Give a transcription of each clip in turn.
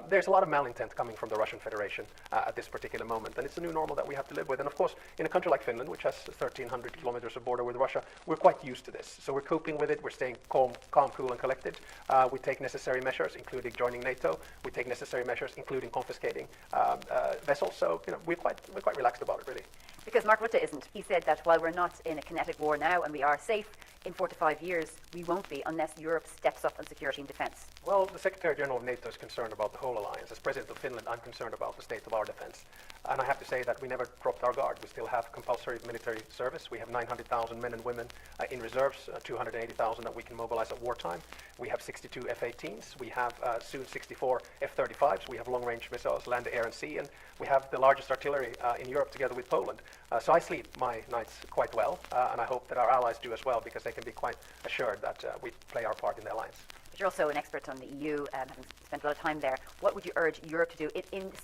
There's a lot of malintent coming from the Russian Federation at this particular moment, and it's a new normal that we have to live with. And of course, in a country like Finland, which has 1,300 kilometers of border with Russia, we're quite used to this. So we're coping with it. We're staying calm, cool, and collected. We take necessary measures, including joining NATO. We take necessary measures, including confiscating vessels. So we're quite relaxed about it, really. Because Mark Rutte isn't. He said that while we're not in a kinetic war now and we are safe, in 4 to 5 years, we won't be unless Europe steps up on security and defence. Well, the Secretary General of NATO is concerned about the whole alliance. As President of Finland, I'm concerned about the state of our defence. And I have to say that we never dropped our guard. We still have compulsory military service. We have 900,000 men and women in reserves, 280,000 that we can mobilize at wartime. We have 62 F-18s. We have soon 64 F-35s. We have long-range missiles, land, air, and sea. And we have the largest artillery in Europe together with Poland. So I sleep my nights quite well, and I hope that our allies do as well, because they can be quite assured that we play our part in the alliance. But you're also an expert on the EU, having spent a lot of time there. What would you urge Europe to do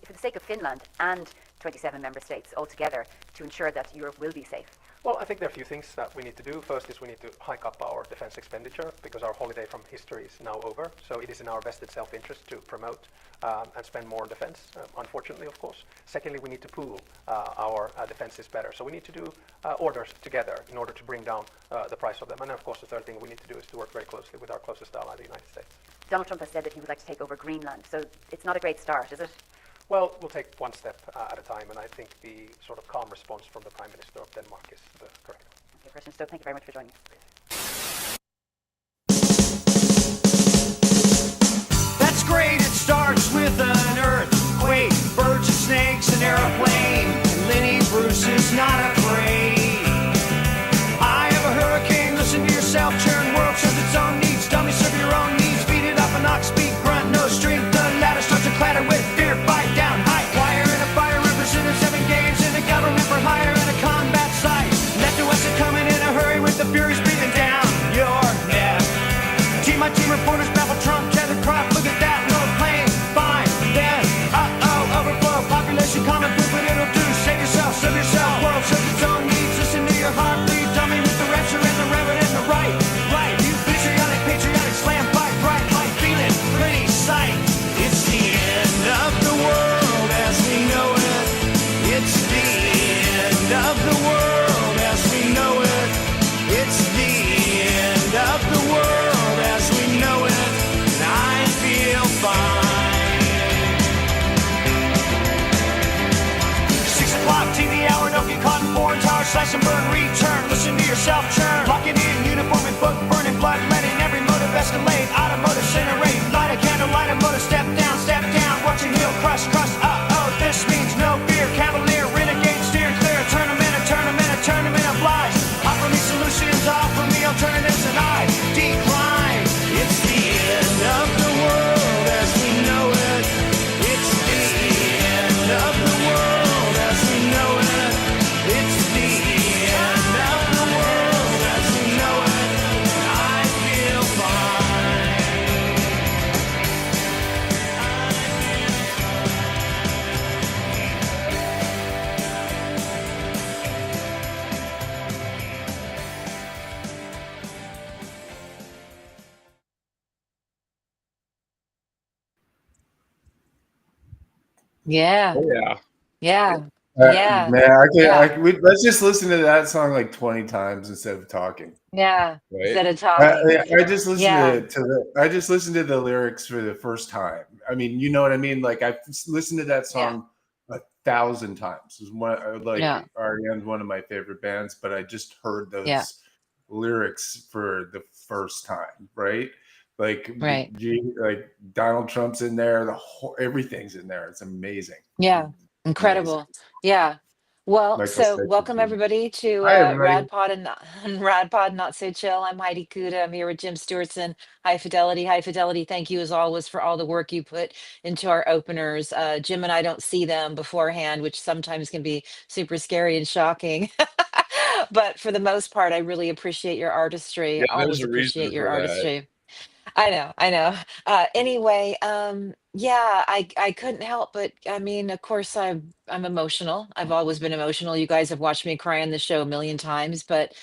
for the sake of Finland and 27 member states altogether to ensure that Europe will be safe? Well, I think there are a few things that we need to do. First is we need to hike up our defense expenditure, because our holiday from history is now over. So it is in our vested self-interest to promote and spend more on defense, unfortunately, of course. Secondly, we need to pool our defenses better. So we need to do orders together in order to bring down the price of them. And of course, the third thing we need to do is to work very closely with our closest ally, the United States. Donald Trump has said that he would like to take over Greenland. So it's not a great start, is it? Well, we'll take one step at a time, and I think the sort of calm response from the Prime Minister of Denmark is the correct one. Okay, President Stubb, thank you very much for joining us. That's great, it starts with an earthquake, birds and snakes, an airplane, and Lenny Bruce is not afraid. I have a hurricane, listen to yourself, churn, world serves its own needs, dummy serve your own needs, beat it up an ox, speak, grunt, no strength, the ladder starts to clatter with fear, fight down, high wire in a fire, representatives have engaged in a government for hire in a combat site. Left to us are coming in a hurry with the furies breathing down your neck. Team my team reporters baffle Trump, tether crop, look at that, no plane, fine, then, overflow, population common poop, but it'll do, save yourself, serve yourself, world serves its own needs, listen to your heartbeat, dummy with the rapture and the reverend and the right, you patriotic, slam, fight, bright, light, feeling, pretty sight. It's the end of the world as we know it. It's the end of the world as we know it. It's the end of the world as we know it. And I feel fine. 6 o'clock TV hour, don't get caught in foreign tower, slash and burn, return. Listen to yourself churn. Lock it in, uniform and book, burning blood, letting every motive escalate. Automotive incinerate, light a candle, light a motor, step down, watch your heel crush, this means no fear, cavalier, renegade, steer clear, tournament oblige. Offer me solutions, offer me alternatives, and I decline. It's the end of the world as we know it. It's the end of the world as we know it. It's the end of the world as we know it. And I feel fine. Yeah. Oh, yeah. Yeah. Yeah. Man, Yeah. let's just listen to that song like 20 times instead of talking. Yeah. Right? Instead of talking. I just listened Yeah. I just listened to the lyrics for the first time. I mean, you know what I mean? Like I've listened to that song 1,000 times. It's REM's one of my favorite bands, but I just heard those lyrics for the first time, right? Like, Right. like Donald Trump's in there, everything's in there. It's amazing. Yeah. Incredible. Amazing. Yeah. Well, Michael so Stipe welcome is- everybody to Hi, everybody. RadPod and RadPod Not So Chill. I'm Heidi Kuda. I'm here with Jim Stewartson. High Fidelity. High Fidelity. Thank you as always for all the work you put into our openers. Jim and I don't see them beforehand, which sometimes can be super scary and shocking. But for the most part, I really appreciate your artistry. Yeah, there's Always a reason appreciate your for that. artistry. I know. Anyway, yeah, I couldn't help but I mean, of course I'm emotional. I've always been emotional. You guys have watched me cry on the show a million times, but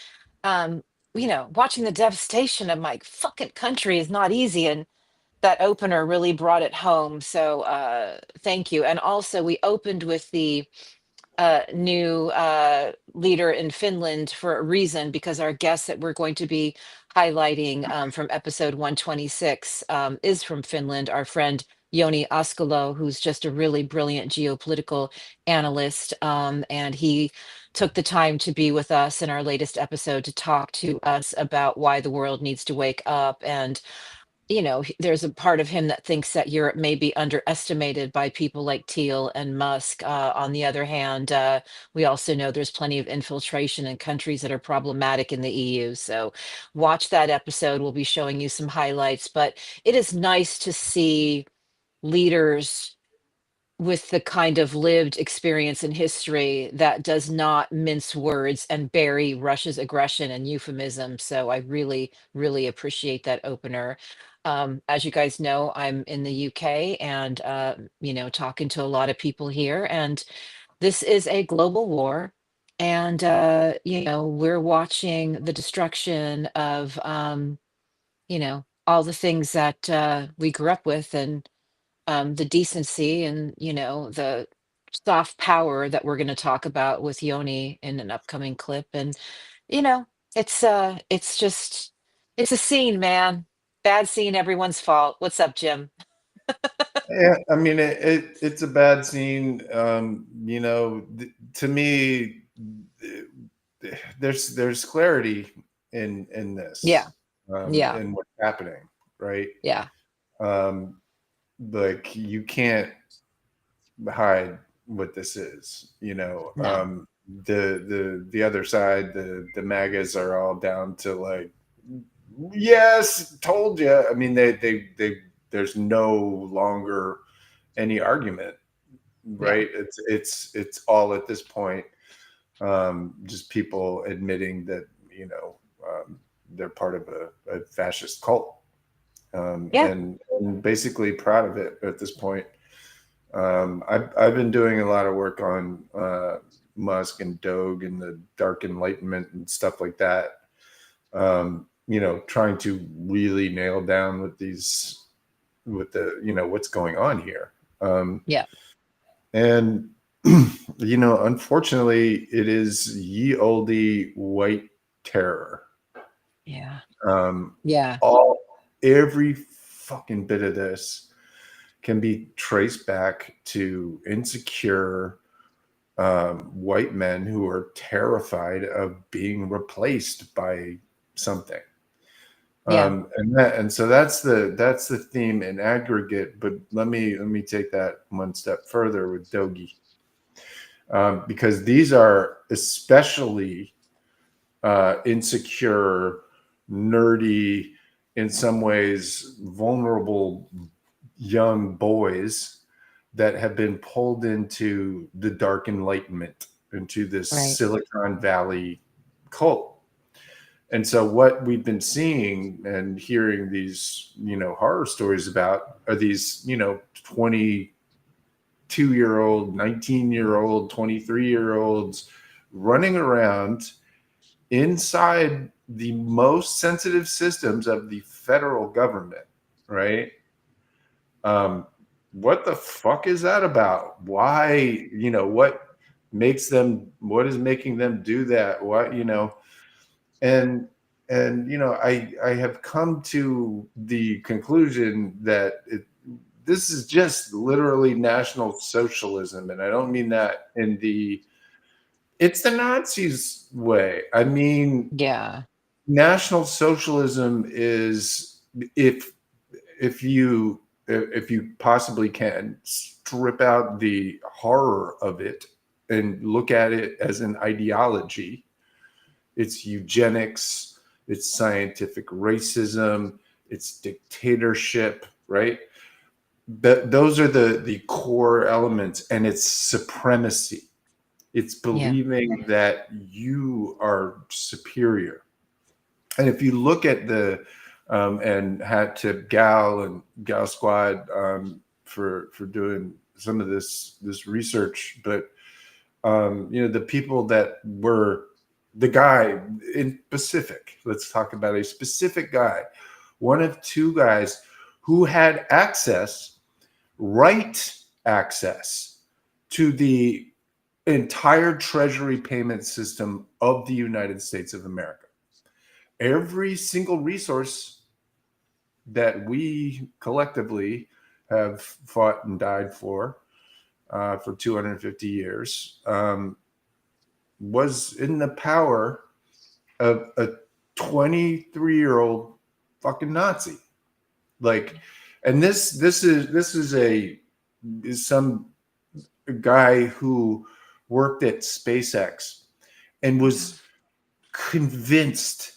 watching the devastation of my fucking country is not easy. And that opener really brought it home. So thank you. And also we opened with the new leader in Finland for a reason, because our guest that we're going to be highlighting from episode 126 is from Finland, our friend Joni Askalo, who's just a really brilliant geopolitical analyst. And he took the time to be with us in our latest episode to talk to us about why the world needs to wake up. And there's a part of him that thinks that Europe may be underestimated by people like Thiel and Musk. On the other hand, we also know there's plenty of infiltration in countries that are problematic in the EU. So watch that episode. We'll be showing you some highlights, but it is nice to see leaders with the kind of lived experience in history that does not mince words and bury Russia's aggression and euphemism. So I really, really appreciate that opener. As you guys know, I'm in the UK and, talking to a lot of people here. And this is a global war. And, we're watching the destruction of, all the things that we grew up with, and the decency and the soft power that we're going to talk about with Yoni in an upcoming clip. And you know it's just it's a scene, man. Bad scene, everyone's fault. What's up, Jim? Yeah, I mean, it's a bad scene. To me, there's clarity in Yeah, this, yeah, in what's happening, right? yeah, Um, like you can't hide what this is. no, The other side, the MAGAs are all down to like, yes, told you. I mean, they there's no longer any argument, yeah, right? It's all at this point, just people admitting that they're part of a fascist cult, yeah, and basically proud of it at this point. I've been doing a lot of work on Musk and Doge and the Dark Enlightenment and stuff like that. Trying to really nail down with what's going on here. yeah, And unfortunately, it is ye olde white terror. yeah, Um, yeah, every fucking bit of this can be traced back to insecure white men who are terrified of being replaced by something. yeah, And so that's the theme in aggregate. But let me take that one step further with Dogi, because these are especially insecure, nerdy, in some ways vulnerable young boys that have been pulled into the Dark Enlightenment, into this right, Silicon Valley cult. And so what we've been seeing and hearing these, horror stories about are these, 22-year-old, 19-year-old, 23-year-olds running around inside the most sensitive systems of the federal government, right? What the fuck is that about? Why, what is making them do that? What, and I have come to the conclusion that this is just literally National Socialism, and I don't mean that in it's the Nazis way. I mean, yeah, National Socialism is if you possibly can strip out the horror of it and look at it as an ideology. It's eugenics, it's scientific racism, it's dictatorship, right? Those are the core elements, and it's supremacy. It's yeah, believing that you are superior. And if you look at and hat tip Gal and Gal Squad for doing some of this research, but the people that were the guy in Pacific. Let's talk about a specific guy, one of two guys who had right access to the entire treasury payment system of the United States of America. Every single resource that we collectively have fought and died for 250 years was in the power of a 23-year-old fucking Nazi. Like, and this is some guy who worked at SpaceX and was convinced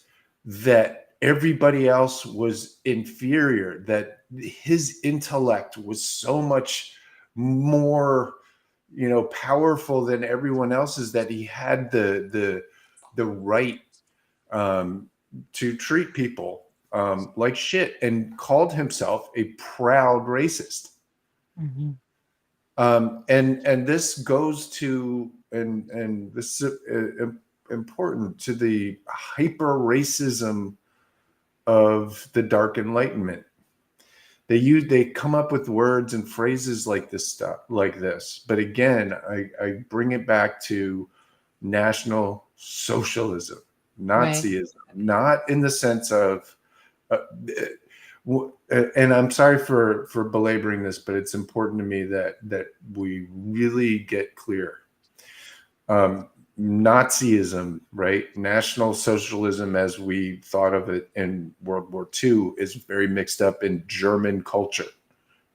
that everybody else was inferior, that his intellect was so much more, powerful than everyone else's, that he had the right to treat people like shit, and called himself a proud racist. Mm-hmm. And this goes to, and this is important to the hyper racism of the Dark Enlightenment. They come up with words and phrases like this, but again, I bring it back to National Socialism, Nazism, not in the sense of and I'm sorry for belaboring this, but it's important to me that we really get clear. Nazism, right? National Socialism, as we thought of it in World War II, is very mixed up in German culture,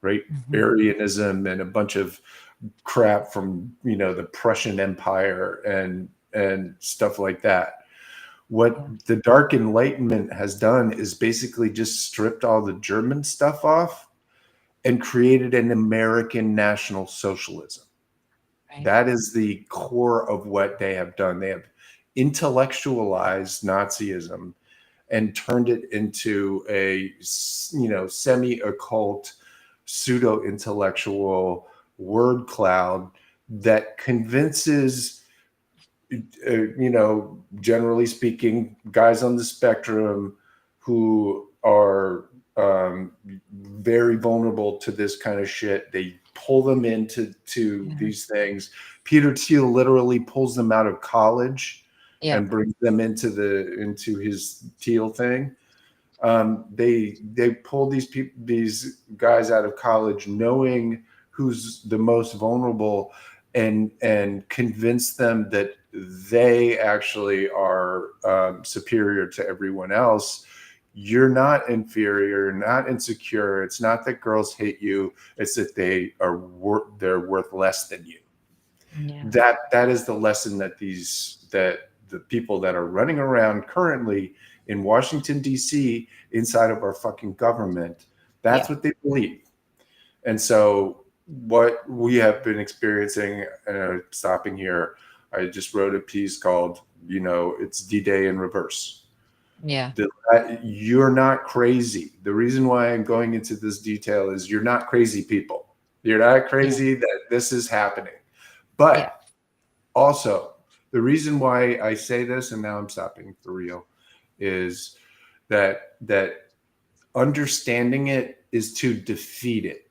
right? Mm-hmm. Aryanism and a bunch of crap from the Prussian Empire and stuff like that. What the Dark Enlightenment has done is basically just stripped all the German stuff off and created an American National Socialism. Right. That is the core of what they have done. They have intellectualized Nazism and turned it into a semi-occult, pseudo-intellectual word cloud that convinces generally speaking, guys on the spectrum who are very vulnerable to this kind of shit. They pull them into these things. Peter Thiel literally pulls them out of college and brings them into his Thiel thing. They pull these guys out of college knowing who's the most vulnerable, and convince them that they actually are superior to everyone else. You're not inferior, you're not insecure. It's not that girls hate you. It's that they're worth less than you. Yeah. That is the lesson that the people that are running around currently in Washington, D.C., inside of our fucking government, that's what they believe. And so what we have been experiencing, stopping here, I just wrote a piece called, it's D-Day in reverse. Yeah. You're not crazy. The reason why I'm going into this detail is you're not crazy people. You're not crazy that this is happening. But also, the reason why I say this, and now I'm stopping for real, is that understanding it is to defeat it,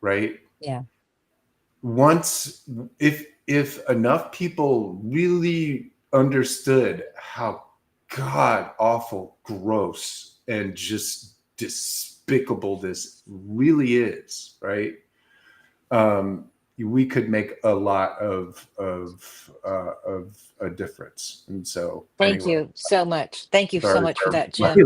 right? Yeah. If enough people really understood how god awful, gross, and just despicable this really is, right? We could make a lot of a difference. And so thank you so much. Thank you so much for that, Jim.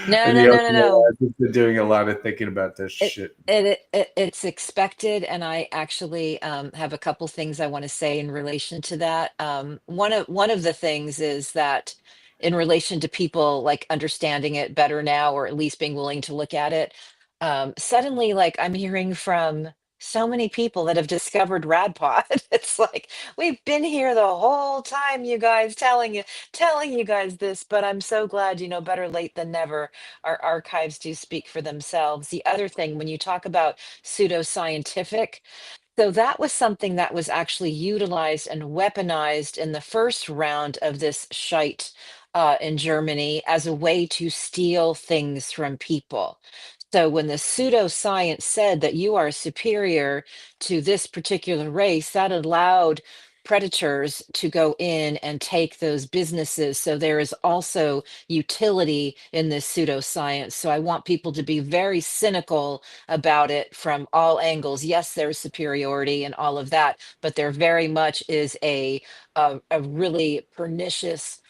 No. I've been doing a lot of thinking about this shit. It's expected, and I actually have a couple things I want to say in relation to that. One of the things is that in relation to people like understanding it better now, or at least being willing to look at it, suddenly, like, I'm hearing from so many people that have discovered RadPod. It's like, we've been here the whole time, you guys, telling you guys this, but I'm so glad, better late than never. Our archives do speak for themselves. The other thing, when you talk about pseudoscientific, so that was something that was actually utilized and weaponized in the first round of this shite in Germany as a way to steal things from people. So when the pseudoscience said that you are superior to this particular race, that allowed predators to go in and take those businesses. So there is also utility in this pseudoscience. So I want people to be very cynical about it from all angles. Yes, there's superiority and all of that, but there very much is a really pernicious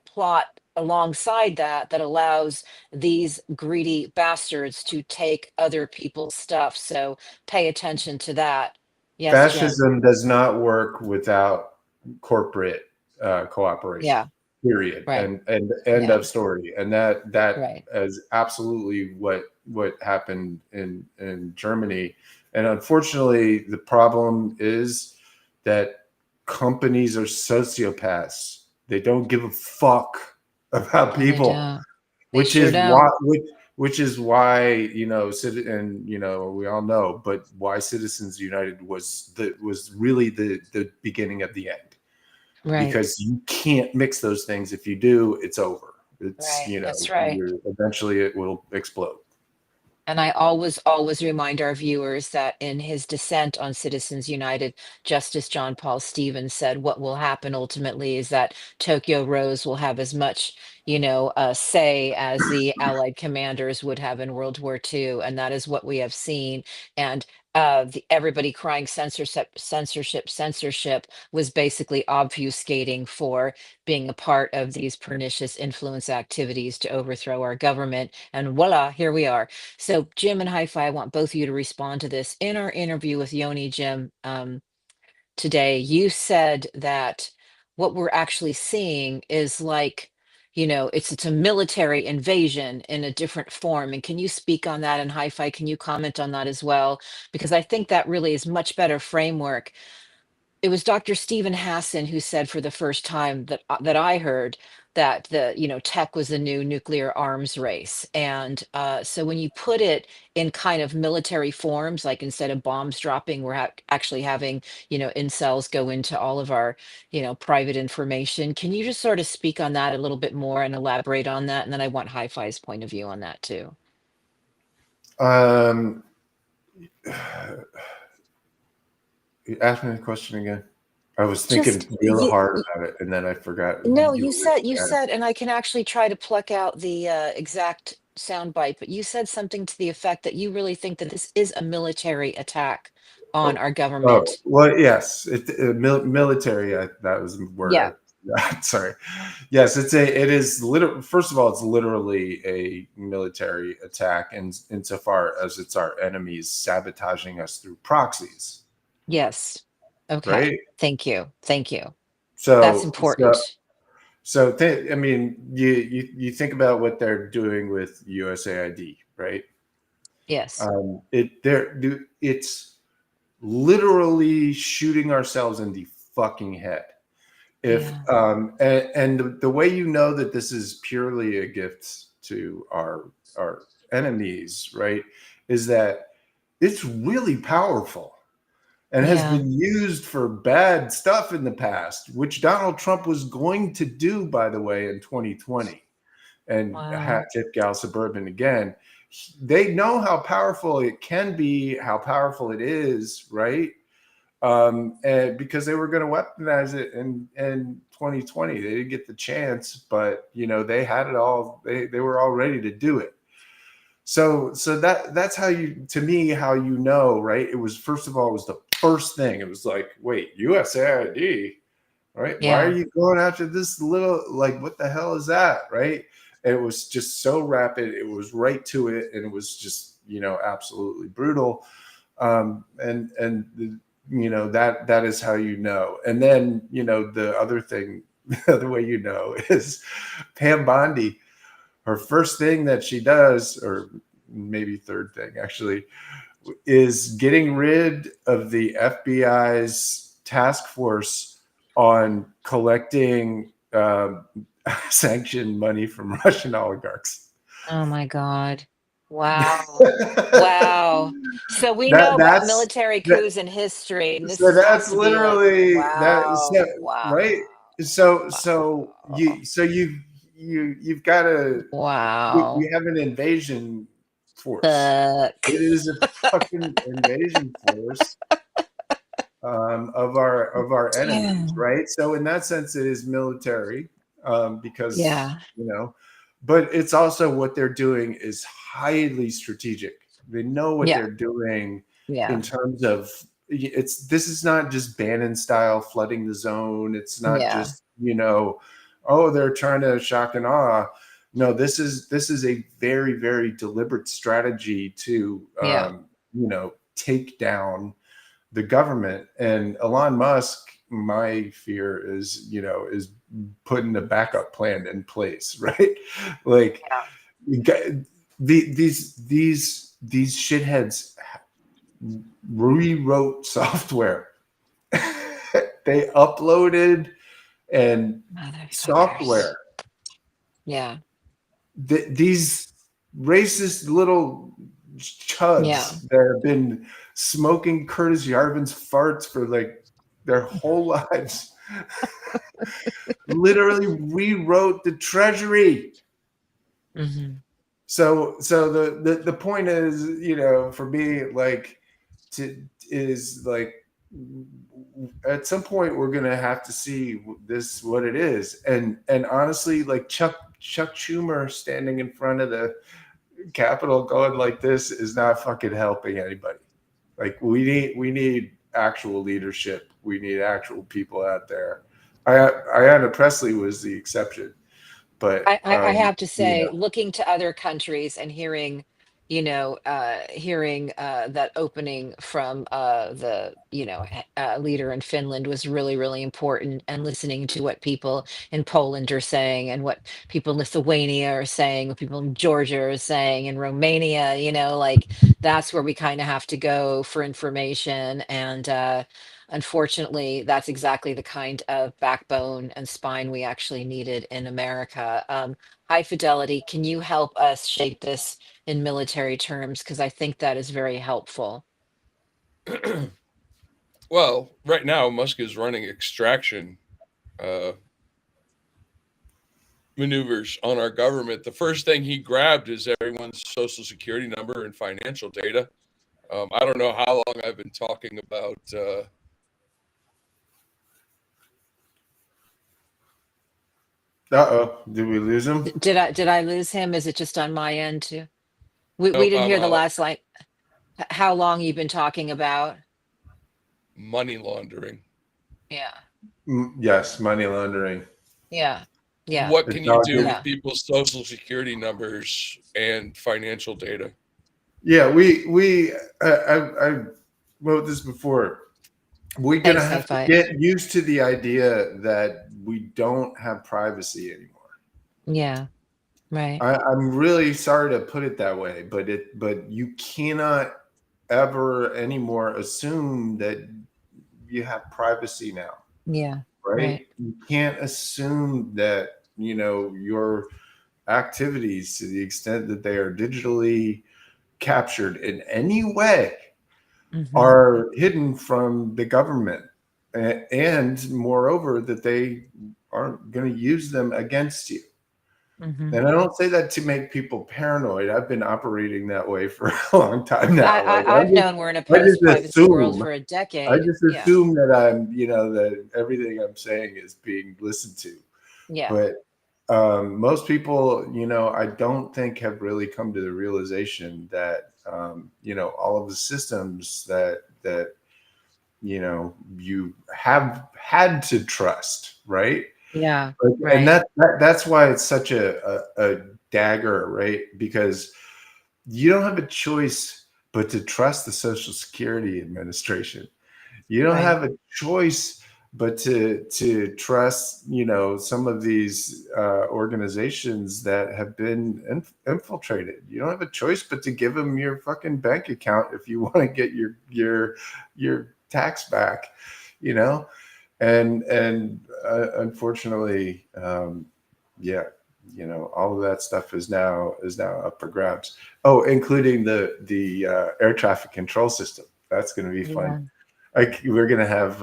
plot alongside that allows these greedy bastards to take other people's stuff. So pay attention to that. Yes, Jim. Fascism does not work without corporate cooperation. Yeah. Period. Right. And end Yeah. of story. And that Right. is absolutely what happened in Germany. And unfortunately, the problem is that companies are sociopaths. They don't give a fuck about No, they people, don't. They which sure is why don't. which is why, and we all know, but why Citizens United was really the beginning of the end, Right. because you can't mix those things. If you do, it's over. It's Right. That's right. eventually it will explode. And I always remind our viewers that in his dissent on Citizens United, Justice John Paul Stevens said what will happen ultimately is that Tokyo Rose will have as much, say as the Allied commanders would have in World War II. And that is what we have seen. And everybody crying censorship was basically obfuscating for being a part of these pernicious influence activities to overthrow our government. And voila, here we are. So, Jim and Hi-Fi, I want both of you to respond to this. In our interview with Yoni, Jim, today, you said that what we're actually seeing is like, it's a military invasion in a different form. And can you speak on that? And Hi-Fi, can you comment on that as well? Because I think that really is much better framework. It was Dr. Stephen Hassan who said for the first time that I heard that tech was the new nuclear arms race. And so when you put it in kind of military forms, like instead of bombs dropping, we're actually having incels go into all of our private information. Can you just sort of speak on that a little bit more and elaborate on that? And then I want Hi-Fi's point of view on that too. Ask me the question again. I was thinking real hard about it, and then I forgot. No, you said, and I can actually try to pluck out the exact soundbite, but you said something to the effect that you really think that this is a military attack on our Oh, government. well, yes, military. That was the Yeah. word. Sorry. Yes, it is literally. First of all, it's literally a military attack, insofar as it's our enemies sabotaging us through proxies. Yes. Okay. Right. Thank you. So that's important. I mean, you think about what they're doing with USAID, right? Yes. It's literally shooting ourselves in the fucking head. And the way you know that this is purely a gift to our enemies, right, is that it's really powerful and has been used for bad stuff in the past, which Donald Trump was going to do, by the way, in 2020. And hat tip Gal Suburban again. They know how powerful it can be, how powerful it is, right? And because they were going to weaponize it in 2020. They didn't get the chance, but they had it all. They were all ready to do it. So that's how how you know, right? It was, first of all, it was the first thing. It was like, wait, USAID, right? Yeah. Why are you going after this little, like, what the hell is that, right? And it was just so rapid. It was right to it, and it was just absolutely brutal. And that is how you know. And then the other thing, the other way is Pam Bondi. Her first thing that she does, or maybe third thing actually, is getting rid of the FBI's task force on collecting sanctioned money from Russian oligarchs. Oh my God. Wow. Wow. So we know about military coups in history, and this has to be like, wow. Wow. Right. You've got to. Wow. We have an invasion force. It is a fucking invasion force of our enemies, right? So in that sense, it is military because but it's also what they're doing is highly strategic. They know what they're doing in terms of this is not just Bannon style flooding the zone. It's not just oh, they're trying to shock and awe. No, this is a very, very deliberate strategy to take down the government. And Elon Musk, my fear is putting a backup plan in place, right? Like these shitheads rewrote software. They uploaded and software. Yeah. These racist little chuds that have been smoking Curtis Yarvin's farts for like their whole lives literally rewrote the treasury. So the point is, for me, like at some point we're gonna have to see what it is. And honestly, like Chuck Schumer standing in front of the Capitol going like this is not fucking helping anybody. Like we need actual leadership. We need actual people out there. Ayanna Pressley was the exception, but I have to say, looking to other countries and hearing, that opening from the leader in Finland was really, really important, and listening to what people in Poland are saying and what people in Lithuania are saying, what people in Georgia are saying, in Romania, like that's where we kind of have to go for information. And unfortunately, that's exactly the kind of backbone and spine we actually needed in America. High Fidelity, can you help us shape this in military terms? Because I think that is very helpful. Well, right now, Musk is running extraction maneuvers on our government. The first thing he grabbed is everyone's social security number and financial data. I don't know how long I've been talking about did we lose him? Did I lose him? Is it just on my end too? We didn't hear the last line. How long you've been talking about money laundering? Yeah. Yes, money laundering. Yeah. What can you do with people's social security numbers and financial data? Yeah, I wrote this before. We're going to have to get used to the idea that we don't have privacy anymore. Yeah, right. I'm really sorry to put it that way, but you cannot ever anymore assume that you have privacy now. Yeah. Right? You can't assume that, your activities, to the extent that they are digitally captured in any way, are hidden from the government, and moreover that they aren't going to use them against you. And I don't say that to make people paranoid. I've been operating that way for a long time now. I've known we're in a post-privacy world for a decade. I just assume that I'm, that everything I'm saying is being listened to. Yeah. But most people, I don't think have really come to the realization that, all of the systems that you have had to trust, right? Yeah. And that's why it's such a dagger, right? Because you don't have a choice but to trust the Social Security Administration. You don't have a choice but to trust, some of these organizations that have been infiltrated. You don't have a choice but to give them your fucking bank account if you want to get your tax back, and unfortunately, all of that stuff is now up for grabs. Oh, including the air traffic control system. That's going to be fun. We're going to have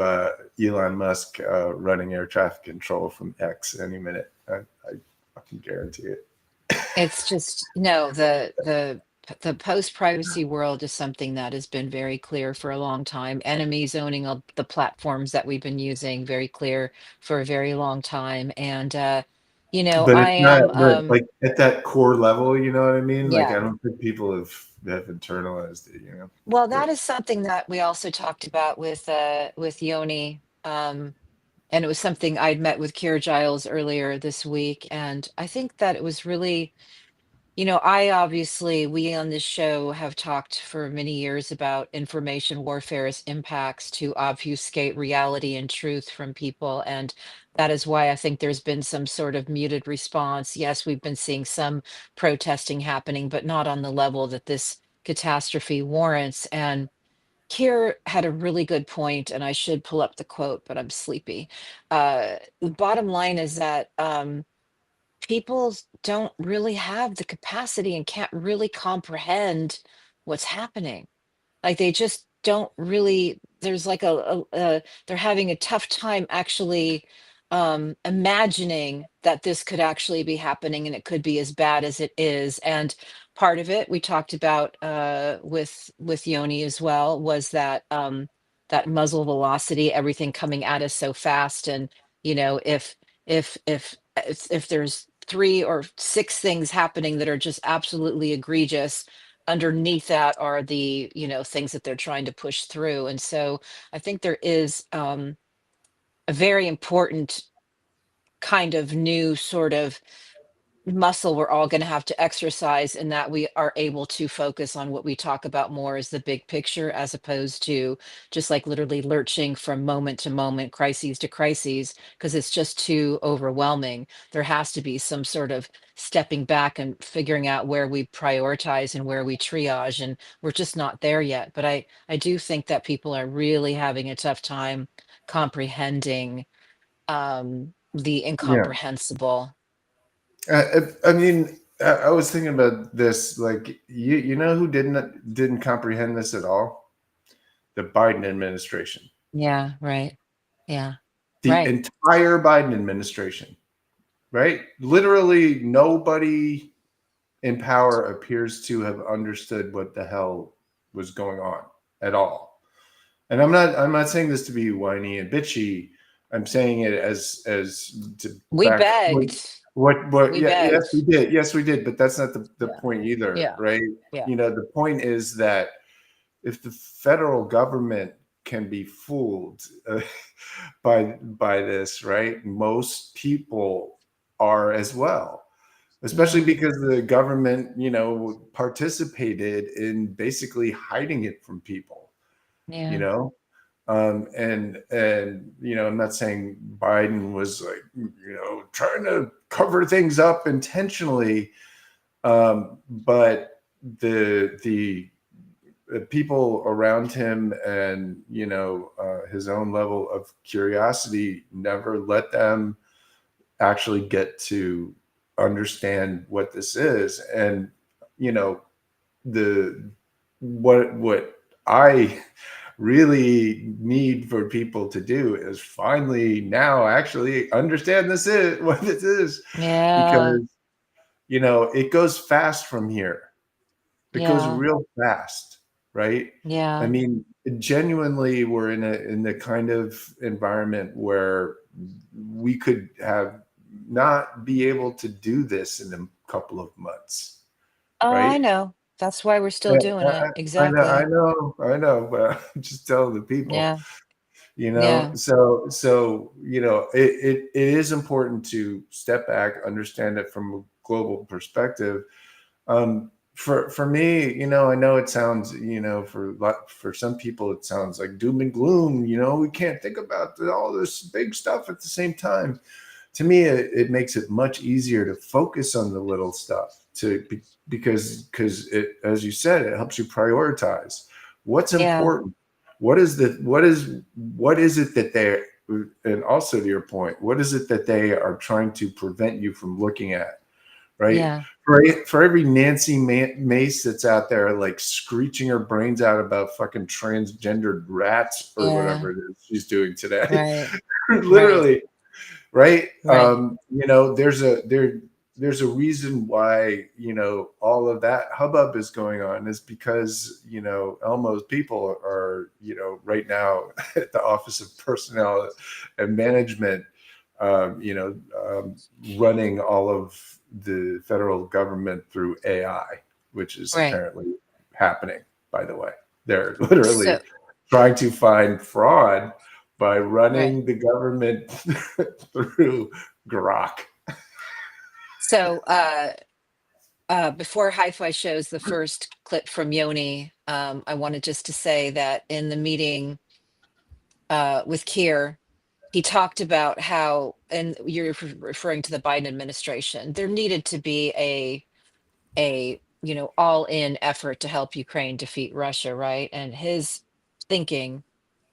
Elon Musk running air traffic control from X any minute. I fucking guarantee it. It's just the the post-privacy world is something that has been very clear for a long time. Enemies owning the platforms that we've been using, very clear for a very long time. And But I it's not, am but like at that core level, you know what I mean? Like, yeah. I don't think people have internalized it, you know? Well, But that is something that we also talked about with Yoni. And it was something I'd met with Kier Giles earlier this week. And I think that it was really, we on this show have talked for many years about information warfare's impacts to obfuscate reality and truth from people. And that is why I think there's been some sort of muted response. Yes, we've been seeing some protesting happening, but not on the level that this catastrophe warrants. And Kier had a really good point, and I should pull up the quote, but I'm sleepy. The bottom line is that people don't really have the capacity and can't really comprehend what's happening. Like they just don't really, there's like they're having a tough time actually imagining that this could actually be happening and it could be as bad as it is. And part of it we talked about with Yoni as well was that that muzzle velocity, everything coming at us so fast. And if there's 3 or 6 things happening that are just absolutely egregious, underneath that are the things that they're trying to push through. And so I think there is a very important kind of new sort of muscle we're all going to have to exercise, in that we are able to focus on what we talk about more as the big picture, as opposed to just like literally lurching from moment to moment, crises to crises, because it's just too overwhelming. There has to be some sort of stepping back and figuring out where we prioritize and where we triage, and we're just not there yet. But I do think that people are really having a tough time comprehending the yeah. incomprehensible. I mean, I was thinking about this, like, you know who didn't comprehend this at all? The Biden administration. Yeah, right. Yeah, The right. entire Biden administration, right? Literally nobody in power appears to have understood what the hell was going on at all. And I'm not saying this to be whiny and bitchy. I'm saying it as to We back begged. what We yeah, yes begged. we did. Yes we did, but that's not the Yeah. point either, Yeah. right? Yeah. You know, the point is that if the federal government can be fooled by this, right? Most people are as well, especially Yeah. because the government, participated in basically hiding it from people, you Yeah. know. And I'm not saying Biden was like, trying to cover things up intentionally, but the people around him and his own level of curiosity never let them actually get to understand what this is. And the what I really need for people to do is finally now actually understand this is what this is, Yeah. because it goes fast from here. It goes Yeah. real fast, right? I Yeah. mean, genuinely, we're in the kind of environment where we could have not be able to do this in a couple of months, Oh, I right? know. That's why we're still Yeah, doing it. I know, I Exactly. know, I know, but I'm just telling the people, Yeah. Yeah. So it is important to step back, understand it from a global perspective. For me, I know it sounds, for some people it sounds like doom and gloom. We can't think about all this big stuff at the same time. To me, it makes it much easier to focus on the little stuff, because it, as you said, it helps you prioritize what's Yeah. important. What is it that they're, and also to your point, what is it that they are trying to prevent you from looking at, right? Yeah. For every Nancy Mace that's out there like screeching her brains out about fucking transgendered rats or Yeah. whatever it is she's doing today, Right. Right. literally, right? Right. there's a reason why, you know, all of that hubbub is going on is because, you know, Elmo's people are, you know, right now at the Office of Personnel and Management, running all of the federal government through AI, which is apparently happening, by the way. They're literally trying to find fraud by running the government through Grok. So before Hi-Fi shows the first clip from Yoni, I wanted just to say that in the meeting with Keir, he talked about how, and you're referring to the Biden administration, there needed to be a you know, all-in effort to help Ukraine defeat Russia, right? And his thinking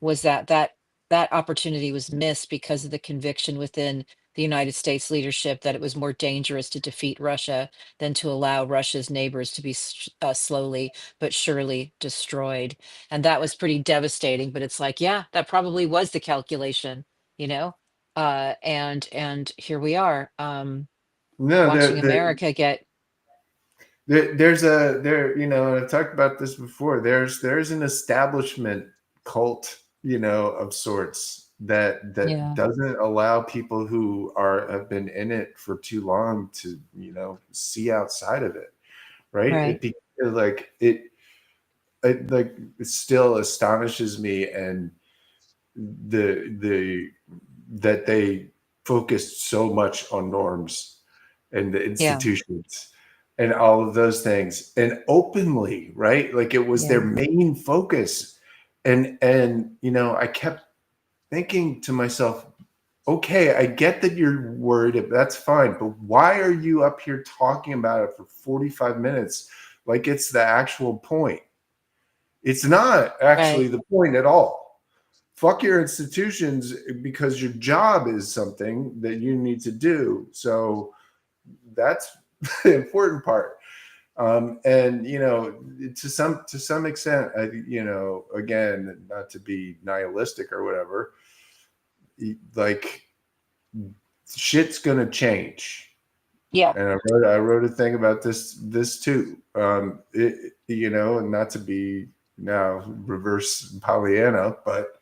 was that that opportunity was missed because of the conviction within the United States leadership that it was more dangerous to defeat Russia than to allow Russia's neighbors to be slowly but surely destroyed. And that was pretty devastating. But it's like, yeah, that probably was the calculation, you know. And here we are, watching America get. There's you know, and I've talked about this before. There's an establishment cult, you know, of sorts that doesn't allow people who have been in it for too long to, you know, see outside of it, right? It still astonishes me, and that they focused so much on norms and the institutions and all of those things, and openly, right? Like it was their main focus. And you know, I kept thinking to myself, okay, I get that you're worried, that's fine, but why are you up here talking about it for 45 minutes like it's the actual point? It's not actually the point at all. Fuck your institutions, because your job is something that you need to do. So that's the important part. And you know, to some extent, you know, again, not to be nihilistic or whatever, like shit's gonna change. Yeah. And I wrote a thing about this too. You know, and not to be now reverse Pollyanna, but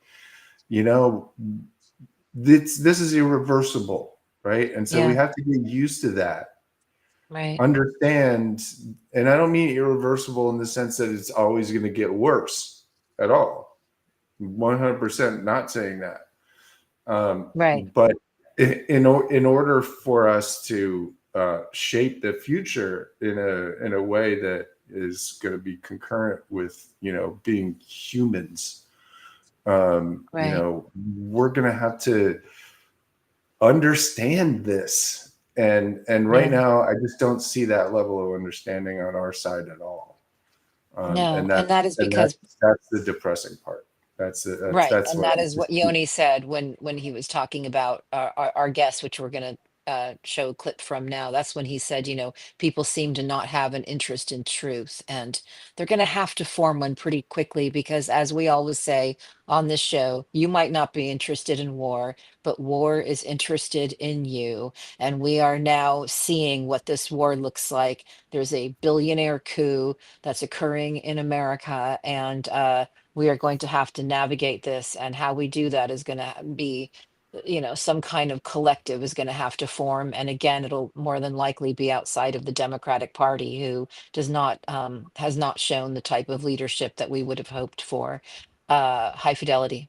you know, this is irreversible, right? And so we have to get used to that. Right. Understand, and I don't mean irreversible in the sense that it's always going to get worse at all. 100% not saying that. Right. But in order for us to shape the future in a way that is going to be concurrent with, you know, being humans, you know, we're going to have to understand this. And right now, I just don't see that level of understanding on our side at all. And that is because that's the depressing part. That's that is what Yoni said when he was talking about our guests, which we're going to show a clip from now. That's when he said, you know, people seem to not have an interest in truth, and they're going to have to form one pretty quickly, because as we always say on this show, you might not be interested in war, but war is interested in you. And we are now seeing what this war looks like. There's a billionaire coup that's occurring in America, and we are going to have to navigate this. And how we do that is going to be, you know, some kind of collective is going to have to form. And again, it'll more than likely be outside of the Democratic Party, who does not has not shown the type of leadership that we would have hoped for. High Fidelity.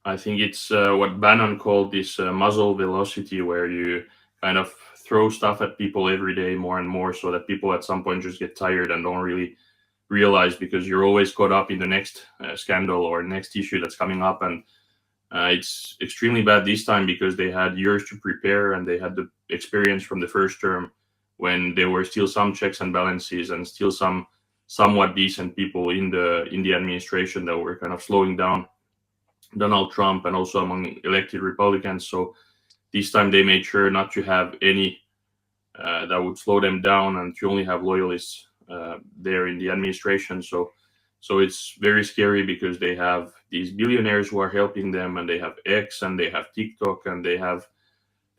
I think it's what Bannon called this muzzle velocity, where you kind of throw stuff at people every day more and more, so that people at some point just get tired and don't really realize, because you're always caught up in the next scandal or next issue that's coming up. And it's extremely bad this time because they had years to prepare, and they had the experience from the first term when there were still some checks and balances and still some somewhat decent people in the administration that were kind of slowing down Donald Trump and also among elected Republicans. So this time they made sure not to have any that would slow them down, and to only have loyalists there in the administration. So it's very scary, because they have these billionaires who are helping them, and they have X, and they have TikTok, and they have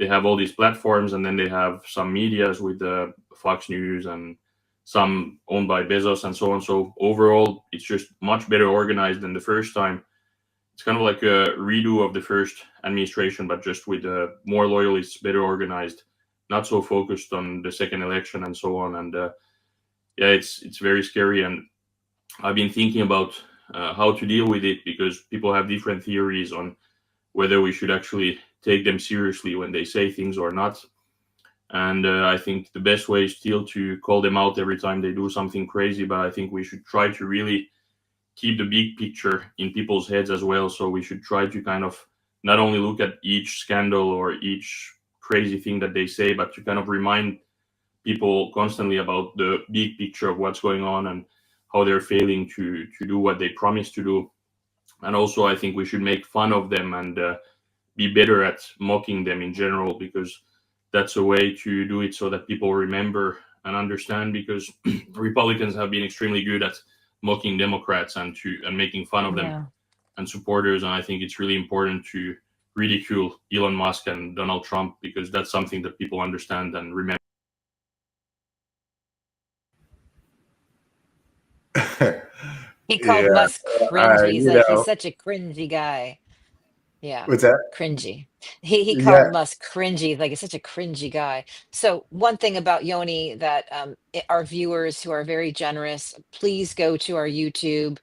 they have all these platforms, and then they have some medias with the Fox News and some owned by Bezos and so on. So overall, it's just much better organized than the first time. It's kind of like a redo of the first administration, but just with more loyalists, better organized, not so focused on the second election and so on. And yeah, it's very scary. And I've been thinking about how to deal with it, because people have different theories on whether we should actually take them seriously when they say things or not. And I think the best way is still to call them out every time they do something crazy. But I think we should try to really keep the big picture in people's heads as well. So we should try to kind of not only look at each scandal or each crazy thing that they say, but to kind of remind people constantly about the big picture of what's going on and how they're failing to do what they promised to do. And also, I think we should make fun of them and be better at mocking them in general, because that's a way to do it so that people remember and understand, because Republicans have been extremely good at mocking Democrats and making fun of them and supporters. And I think it's really important to ridicule Elon Musk and Donald Trump, because that's something that people understand and remember. He called Musk cringy. He's like, he's such a cringy guy. Yeah. What's that? Cringy. He called Musk cringy, like he's such a cringy guy. So one thing about Yoni that our viewers who are very generous, please go to our YouTube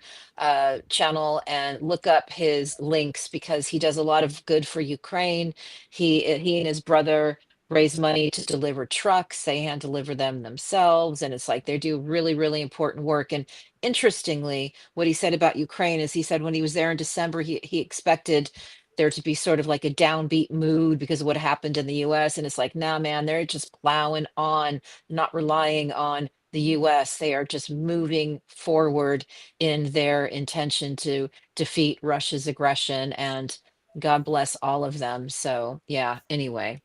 channel and look up his links, because he does a lot of good for Ukraine. He and his brother raise money to deliver trucks. They hand deliver them themselves, and it's like they do really, really important work. And interestingly, what he said about Ukraine is, he said when he was there in December, he expected there to be sort of like a downbeat mood because of what happened in the US. And it's like, nah, man, they're just plowing on, not relying on the US. They are just moving forward in their intention to defeat Russia's aggression. And God bless all of them. So, yeah, anyway.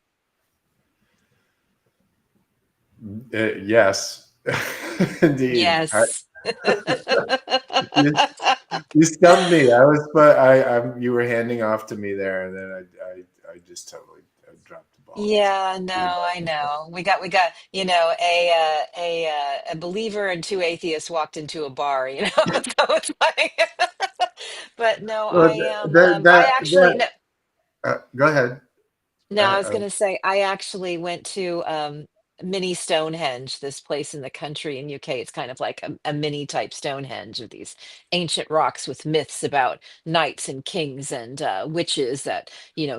Yes, indeed. Yes. You stumped me. You were handing off to me there, and then I just totally dropped the ball. Yeah, no, I know. We got, a believer and two atheists walked into a bar, So it's like, but no, Well, I am. I actually no. Go ahead. No, I was going to say, I actually went to mini Stonehenge, this place in the country in UK. It's kind of like a mini type Stonehenge of these ancient rocks with myths about knights and kings and witches that,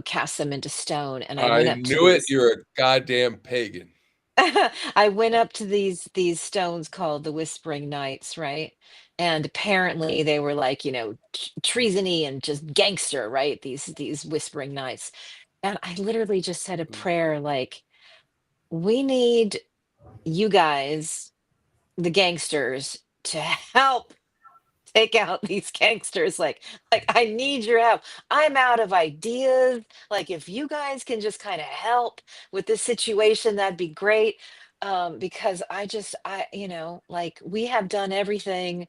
cast them into stone. And I went up to knew it. You're a goddamn pagan. I went up to these stones called the Whispering Knights, right? And apparently they were like, treasony and just gangster, right? These Whispering Knights. And I literally just said a prayer like, we need you guys, the gangsters, to help take out these gangsters. Like I need your help. I'm out of ideas. Like if you guys can just kind of help with this situation, that'd be great. Because like we have done everything.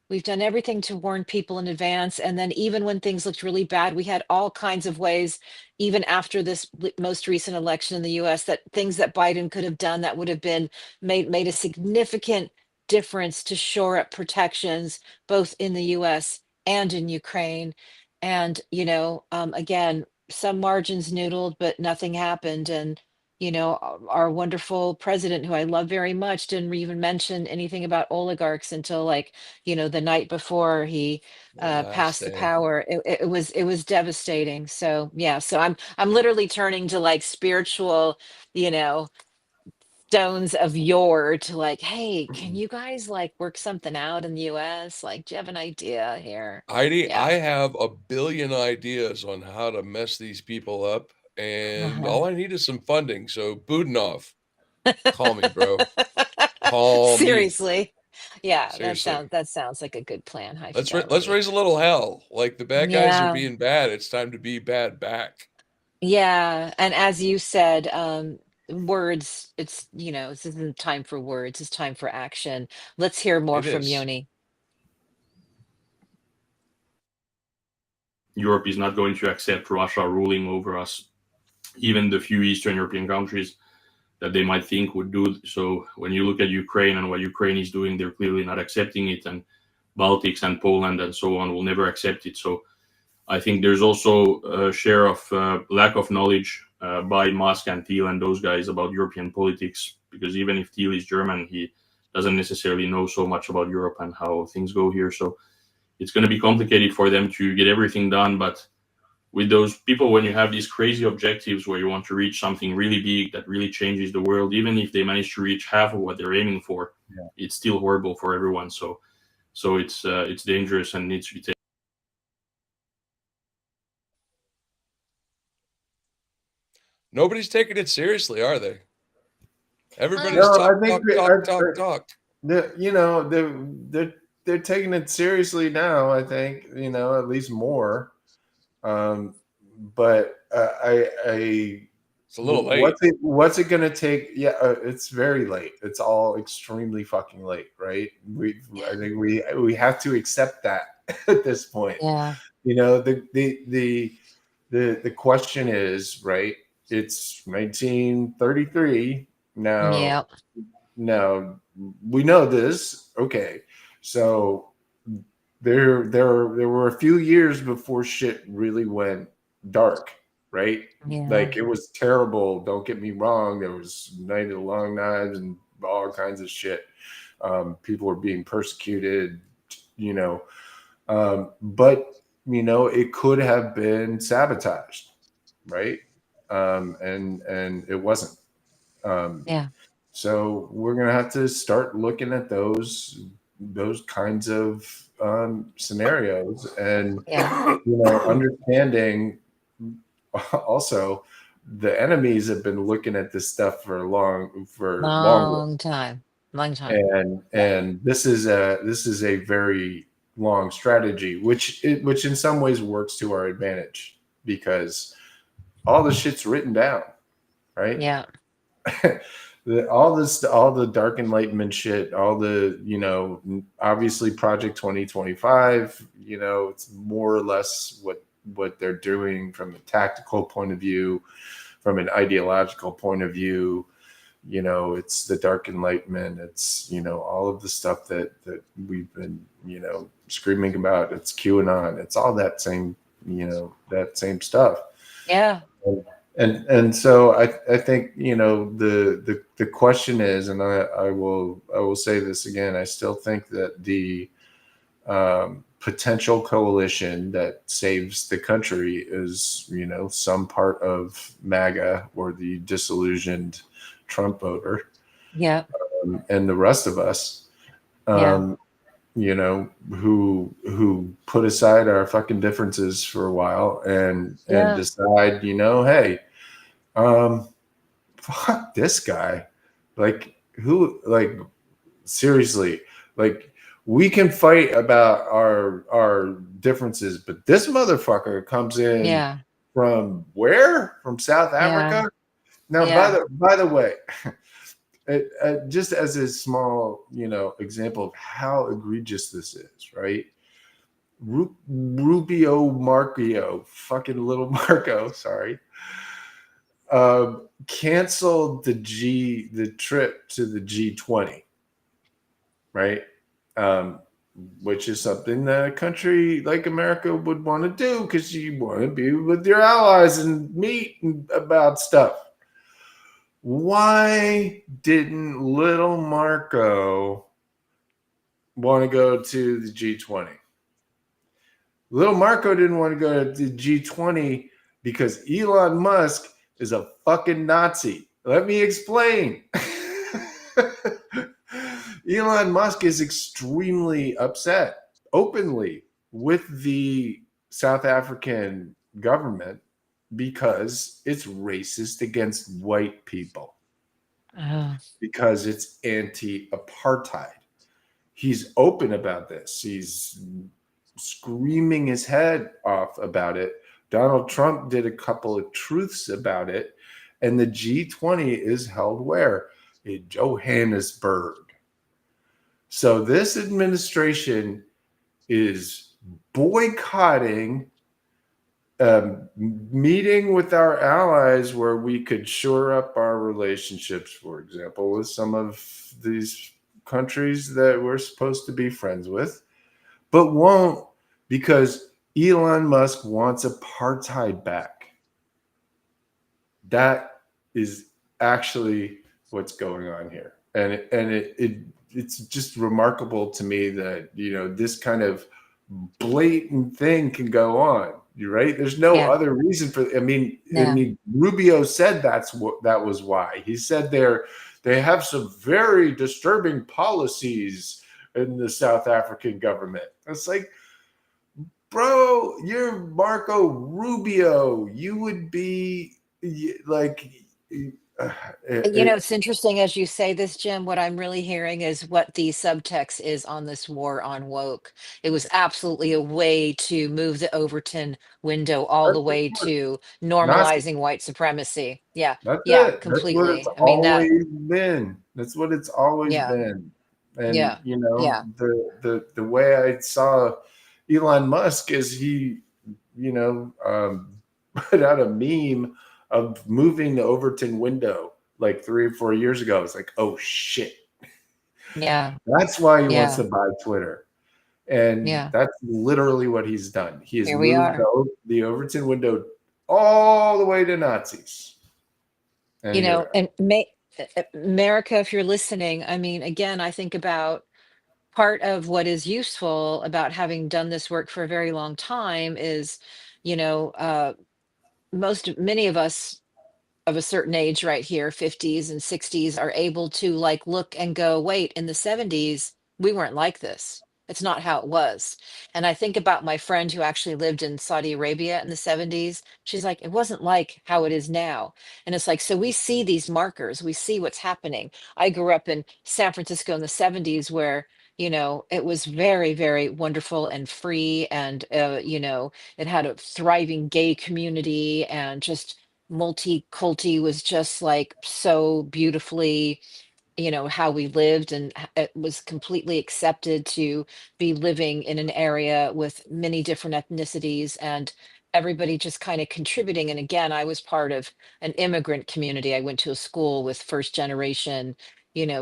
We've done everything to warn people in advance. And then even when things looked really bad, we had all kinds of ways, even after this most recent election in the US, that things that Biden could have done that would have been made a significant difference to shore up protections, both in the US and in Ukraine. And, again, some margins noodled, but nothing happened. And our wonderful president, who I love very much, didn't even mention anything about oligarchs until like, the night before he passed the power. It was devastating. So yeah, so I'm literally turning to like spiritual, stones of yore to like, hey, can you guys like work something out in the US? Like, do you have an idea here? Heidi, Yeah. I have a billion ideas on how to mess these people up, and all I need is some funding. So Budanov, call me, bro. Call me. Seriously. Yeah, Seriously. that sounds like a good plan. High Let's fidelity. raise a little hell. Like the bad guys are Yeah. being bad. It's time to be bad back. Yeah, and as you said, words, this isn't time for words, it's time for action. Let's hear more It from is. Yoni. Europe is not going to accept Russia ruling over us. even the few Eastern European countries that they might think would do. So when you look at Ukraine and what Ukraine is doing, they're clearly not accepting it, and Baltics and Poland and so on will never accept it. So I think there's also a share of lack of knowledge by Musk and Thiel and those guys about European politics, because even if Thiel is German, he doesn't necessarily know so much about Europe and how things go here. So it's going to be complicated for them to get everything done. But with those people, when you have these crazy objectives where you want to reach something really big that really changes the world, even if they manage to reach half of what they're aiming for, it's still horrible for everyone. So it's dangerous and needs to be taken. Nobody's taking it seriously, are they? Everybody's No, talk. They're taking it seriously now. I think, at least more. But it's a little late. What's it going to take? Yeah, it's very late. It's all extremely fucking late, right? I think we have to accept that at this point. Yeah. The question is, right? It's 1933 now. Yeah. Now we know this. Okay, so there were a few years before shit really went dark, right? Yeah. Like, it was terrible. Don't get me wrong. There was Night of the Long Knives and all kinds of shit. People were being persecuted, but it could have been sabotaged, right? And it wasn't. Yeah. So we're gonna have to start looking at those kinds of scenarios, and understanding also the enemies have been looking at this stuff for long time, and this is a very long strategy, which in some ways works to our advantage, because all the shit's written down, right? Yeah. all the dark enlightenment shit, all the obviously Project 2025, it's more or less what they're doing from a tactical point of view, from an ideological point of view. It's the dark enlightenment, it's all of the stuff that we've been screaming about. It's QAnon, it's all that same stuff. Yeah. And so I think the question is, and I will say this again, I still think that the potential coalition that saves the country is some part of MAGA or the disillusioned Trump voter, and the rest of us, who put aside our fucking differences for a while and decide, hey, fuck this guy. Seriously, we can fight about our differences, but this motherfucker comes in from where? From South Africa? Now, by the way, just as a small, example of how egregious this is, right? Rubio Marco, fucking little Marco, sorry, canceled the trip to the G20, right? Which is something that a country like America would want to do, because you want to be with your allies and meet about stuff. Why didn't little Marco want to go to the G20? Little Marco didn't want to go to the G20 because Elon Musk is a fucking Nazi. Let me explain. Elon Musk is extremely upset openly with the South African government because it's racist against white people, because it's anti-apartheid. He's open about this. He's screaming his head off about it. Donald Trump did a couple of truths about it, and the G20 is held where? In Johannesburg. So this administration is boycotting meeting with our allies where we could shore up our relationships, for example, with some of these countries that we're supposed to be friends with, but won't, because Elon Musk wants apartheid back. That is actually what's going on here. And it's just remarkable to me that, this kind of blatant thing can go on. You're right. There's no other reason for. I mean, Rubio said that was why. He said they have some very disturbing policies in the South African government. It's like, bro, you're Marco Rubio. You would be like. It's interesting as you say this, Jim. What I'm really hearing is what the subtext is on this war on woke. It was absolutely a way to move the Overton window all the way to normalizing white supremacy. Yeah, that's yeah, it. completely. That's what it's I mean that. always been. That's what it's always Yeah, been. And yeah, yeah, the way I saw Elon Musk is he, put out a meme of moving the Overton window like 3 or 4 years ago. It's like, oh shit. yeah, That's why he wants yeah, to buy Twitter. And yeah. that's literally what he's done. He has Here we moved are. the Overton window all the way to Nazis. And And America, if you're listening, I mean, again, I think about part of what is useful about having done this work for a very long time is, you know, uh, many of us of a certain age right here, 50s and 60s, are able to like look and go, wait, in the 70s, we weren't like this. It's not how it was. And I think about my friend who actually lived in Saudi Arabia in the 70s. She's like, it wasn't like how it is now. And it's like, so we see these markers, we see what's happening. I grew up in San Francisco in the 70s where, it was very, very wonderful and free. And, it had a thriving gay community and just multi-culti was just like so beautifully, how we lived, and it was completely accepted to be living in an area with many different ethnicities and everybody just kind of contributing. And again, I was part of an immigrant community. I went to a school with first generation,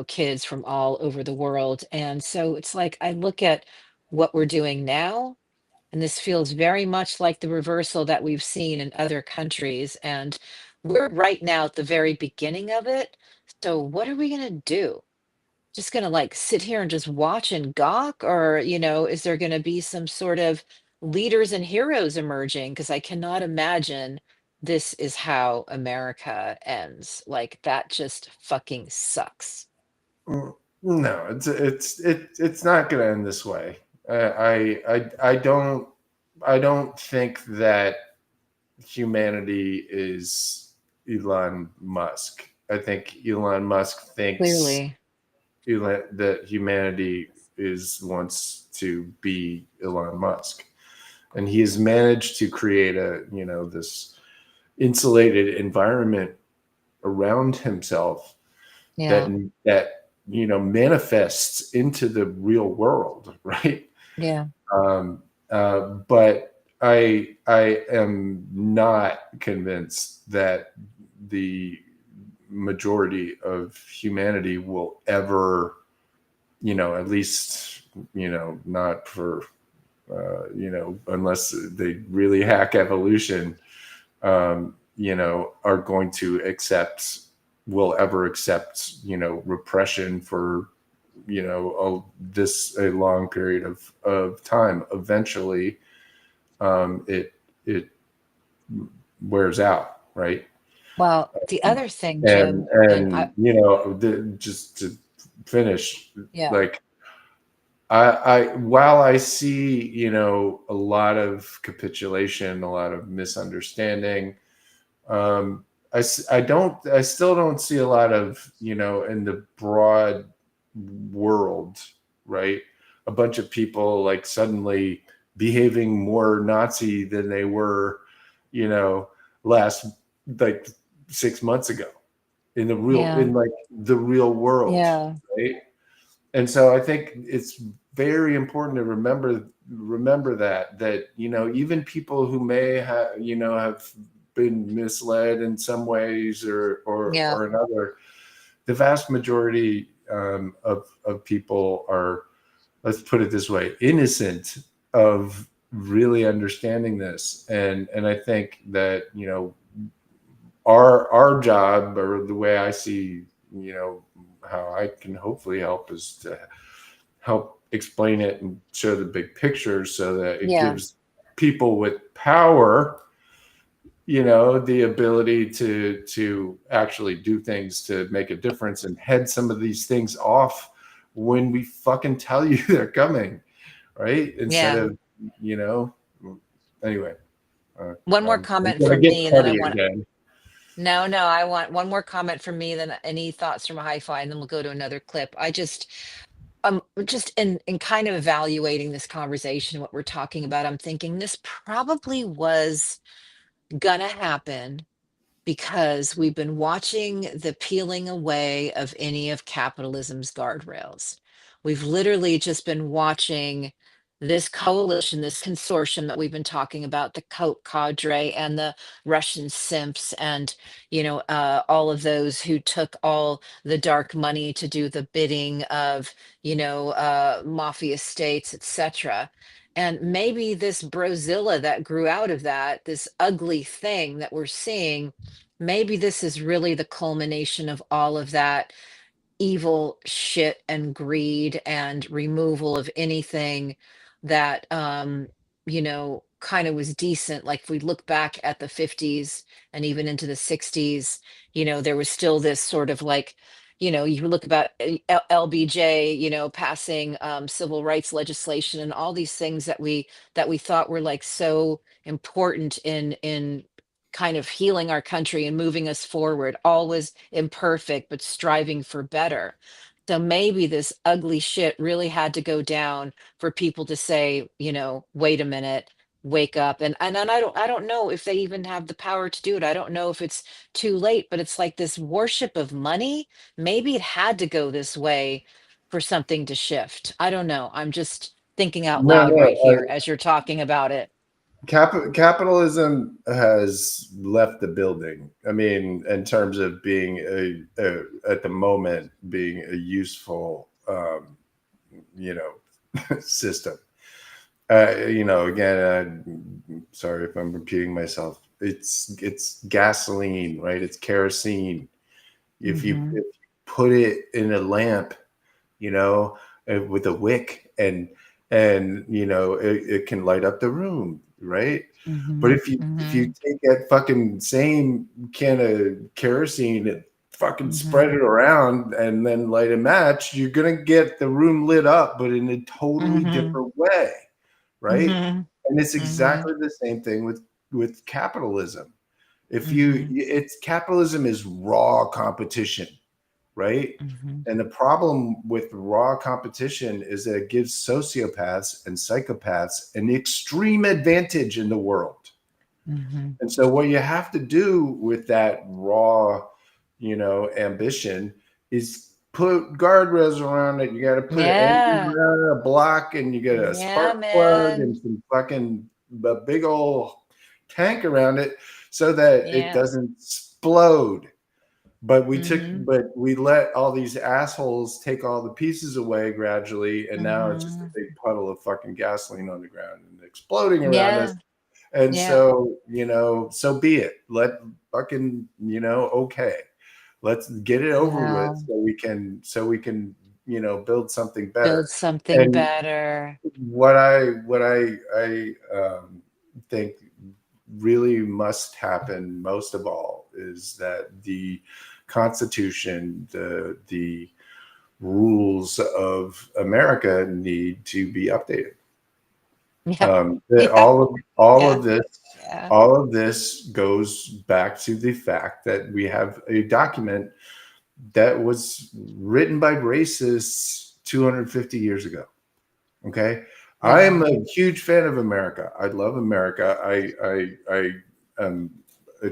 kids from all over the world. And so it's like I look at what we're doing now, and this feels very much like the reversal that we've seen in other countries. And we're right now at the very beginning of it. So, what are we going to do? Just going to like sit here and just watch and gawk? Or, is there going to be some sort of leaders and heroes emerging? Because I cannot imagine this is how America ends. Like, that just fucking sucks. no, it's not going to end this way. I don't think that humanity is Elon Musk. I think Elon Musk thinks Clearly. that humanity wants to be Elon Musk, and he has managed to create this insulated environment around himself Yeah. that manifests into the real world, right? Yeah. But I am not convinced that the majority of humanity will ever, at least, not for, unless they really hack evolution, are going to will ever accept, repression for, a long period of time. Eventually, it wears out, right? Well, the other thing, And Jim, and I, just to finish, yeah, like I while I see a lot of capitulation, a lot of misunderstanding, I still don't see a lot of in the broad world, right? A bunch of people like suddenly behaving more Nazi than they were, last like 6 months ago in the yeah, real world, yeah, right? And so I think it's very important to remember remember that even people who may have been misled in some ways or another, the vast majority of people are, let's put it this way, innocent of really understanding this. And I think that, our job, or the way I see, how I can hopefully help, is to help explain it and show the big picture so that it gives people with power, the ability to actually do things to make a difference and head some of these things off when we fucking tell you they're coming, right? Instead of, anyway. One more I'm comment gonna from get me, and then I petty want again. No, I want one more comment from me, then any thoughts from a hi-fi, and then we'll go to another clip. Just in kind of evaluating this conversation, what we're talking about, I'm thinking this probably was gonna happen because we've been watching the peeling away of any of capitalism's guardrails. We've literally just been watching this coalition, this consortium that we've been talking about, the Koch cadre and the Russian simps, and all of those who took all the dark money to do the bidding of mafia states, etc. And maybe this brozilla that grew out of that, this ugly thing that we're seeing, maybe this is really the culmination of all of that evil shit and greed and removal of anything that kind of was decent. Like if we look back at the 50s and even into the 60s, there was still this sort of like, you look about LBJ, passing civil rights legislation and all these things that we thought were like so important in kind of healing our country and moving us forward, always imperfect, but striving for better. So maybe this ugly shit really had to go down for people to say, wait a minute, wake up. And I don't know if they even have the power to do it. I don't know if it's too late, but it's like this worship of money. Maybe it had to go this way for something to shift. I don't know. I'm just thinking out No, loud right no. here as you're talking about it. Capitalism has left the building. I mean, in terms of being at the moment, being a useful, system. Again, sorry if I'm repeating myself. It's gasoline, right? It's kerosene. If you put it in a lamp, with a wick, and it can light up the room, right? But if you take that fucking same can of kerosene and fucking spread it around and then light a match, you're gonna get the room lit up, but in a totally different way, right? And it's exactly the same thing with capitalism. It's capitalism is raw competition, right? And the problem with raw competition is that it gives sociopaths and psychopaths an extreme advantage in the world. And so what you have to do with that raw, ambition is put guardrails around it. You got to put a block, and you get a spark plug and some fucking a big old tank around it so that it doesn't explode. But we let all these assholes take all the pieces away gradually, and now it's just a big puddle of fucking gasoline on the ground and exploding around us. And so, so be it. Let fucking, okay. Let's get it over with so we can, build something better. Build something better. What I think really must happen most of all is that the Constitution, the rules of America need to be updated. All of this goes back to the fact that we have a document that was written by racists 250 years ago. Okay. I am a huge fan of America. I love America. I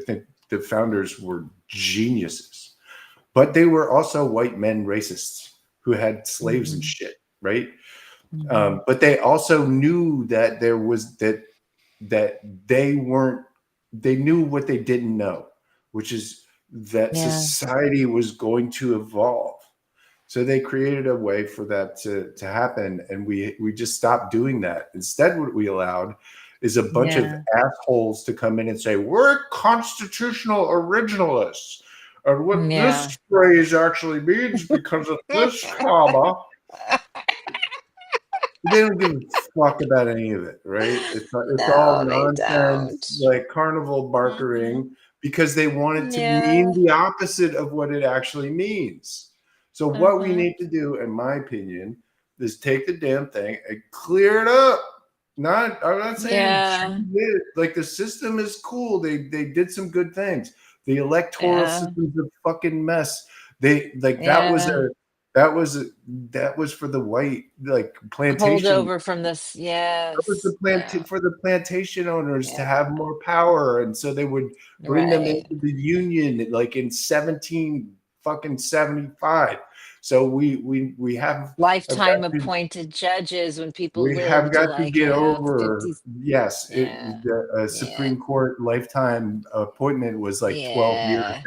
think the founders were geniuses, but they were also white men racists who had slaves and shit, right? But they also knew that there was that they knew what they didn't know, which is that society was going to evolve. So they created a way for that to happen, and we just stopped doing that. Instead, what we allowed is a bunch of assholes to come in and say, we're constitutional originalists, and what this phrase actually means because of this comma. They don't give a fuck about any of it, right? It's all nonsense, like carnival bartering, because they want it to mean the opposite of what it actually means. So what we need to do, in my opinion, is take the damn thing and clear it up. I'm not saying like the system is cool. They did some good things. The electoral system's a fucking mess. That was for the white, like, plantation holdover from this. That was the for the plantation owners to have more power, and so they would bring them into the union, like in 1775. So we have lifetime appointed judges when people we live have got to to get over 50s. The Supreme Court lifetime appointment was like 12 years then,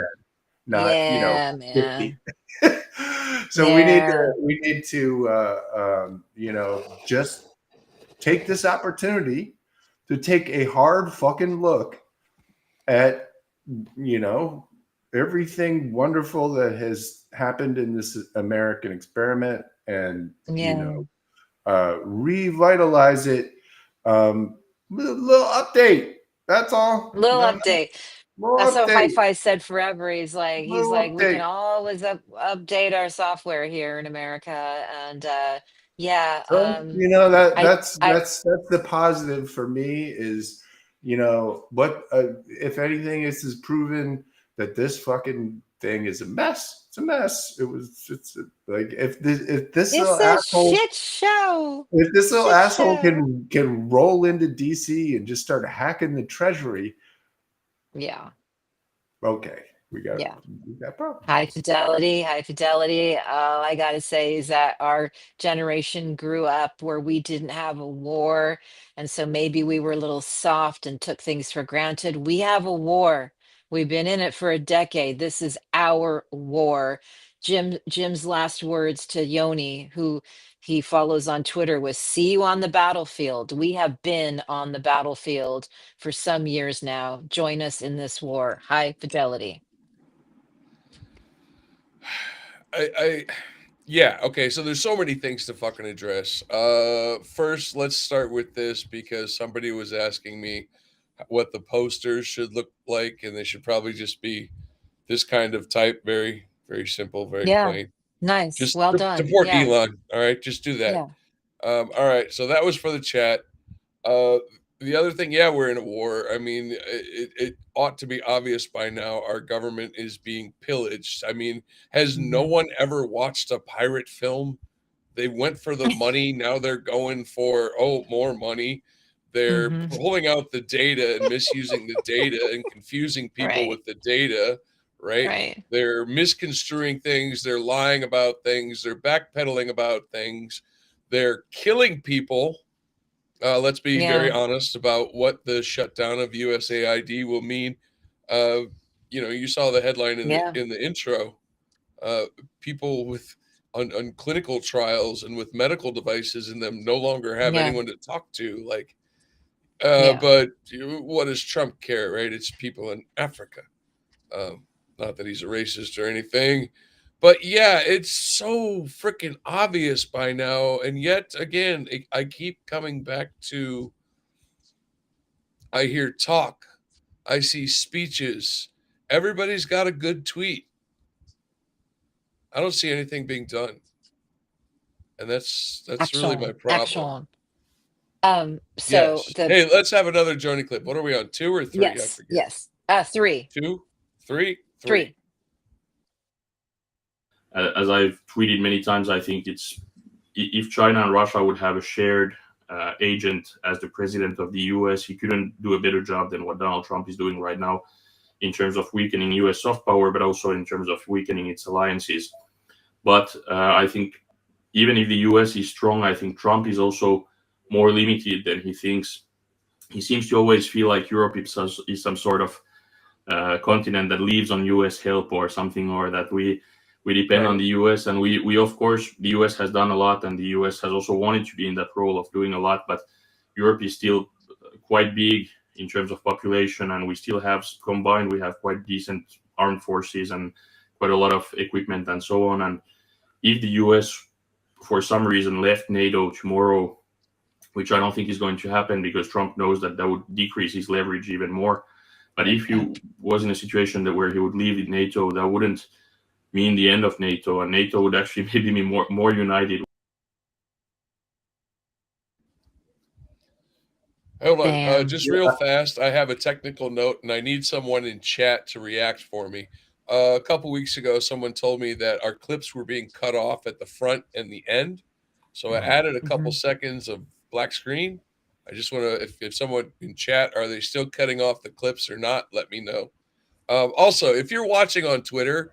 not 50. So we need to just take this opportunity to take a hard fucking look at everything wonderful that has happened in this American experiment, and revitalize it. Little update. That's all. Little update. That's what Hi-Fi said forever. He's like, update. We can always update our software here in America, and that's the positive for me is, what if anything, is proven that this fucking thing is a mess. It's a mess. It's like if this little asshole shit show. If this little asshole can roll into DC and just start hacking the treasury. Yeah. Okay. We got problems. High fidelity. All I gotta say is that our generation grew up where we didn't have a war, and so maybe we were a little soft and took things for granted. We have a war. We've been in it for a decade. This is our war. Jim's last words to Yoni, who he follows on Twitter, was "See you on the battlefield." We have been on the battlefield for some years now. Join us in this war. High fidelity. Okay, so there's so many things to fucking address. First, let's start with this, because somebody was asking me what the posters should look like, and they should probably just be this kind of type, very, very simple, very plain. Nice. Just well done. Support Elon. All right, just do that. All right, so that was for the chat. The other thing, we're in a war. I mean, it ought to be obvious by now. Our government is being pillaged. I mean, has no one ever watched a pirate film? They went for the money. Now they're going for, more money. They're pulling out the data and misusing the data and confusing people with the data, right? They're misconstruing things. They're lying about things. They're backpedaling about things. They're killing people. Let's be very honest about what the shutdown of USAID will mean. You saw the headline in the intro. People with on clinical trials and with medical devices in them no longer have anyone to talk to. But what does Trump care, right? It's people in Africa. Not that he's a racist or anything. But it's so freaking obvious by now. And yet again, I keep coming back to, I hear talk, I see speeches. Everybody's got a good tweet. I don't see anything being done. And that's really my problem. Hey, let's have another Joni clip. What are we on? 2 or 3? Yes. 3. 2, 3. As I've tweeted many times, I think if China and Russia would have a shared agent as the president of the US, he couldn't do a better job than what Donald Trump is doing right now in terms of weakening US soft power, but also in terms of weakening its alliances. But I think even if the US is strong, I think Trump is also more limited than he thinks. He seems to always feel like Europe is some sort of continent that lives on US help or something, or that we depend on the US. And we of course, the US has done a lot, and the US has also wanted to be in that role of doing a lot, but Europe is still quite big in terms of population, and we still have combined, we have quite decent armed forces and quite a lot of equipment and so on. And if the US for some reason left NATO tomorrow, which I don't think is going to happen because Trump knows that would decrease his leverage even more. But if he was in a situation where he would leave NATO, that wouldn't mean the end of NATO, and NATO would actually maybe be more united. Hold on, just real fast. I have a technical note, and I need someone in chat to react for me. A couple weeks ago, someone told me that our clips were being cut off at the front and the end. So I added a couple seconds of black screen. I just want to, if someone in chat, are they still cutting off the clips or not? Let me know. Also, if you're watching on Twitter,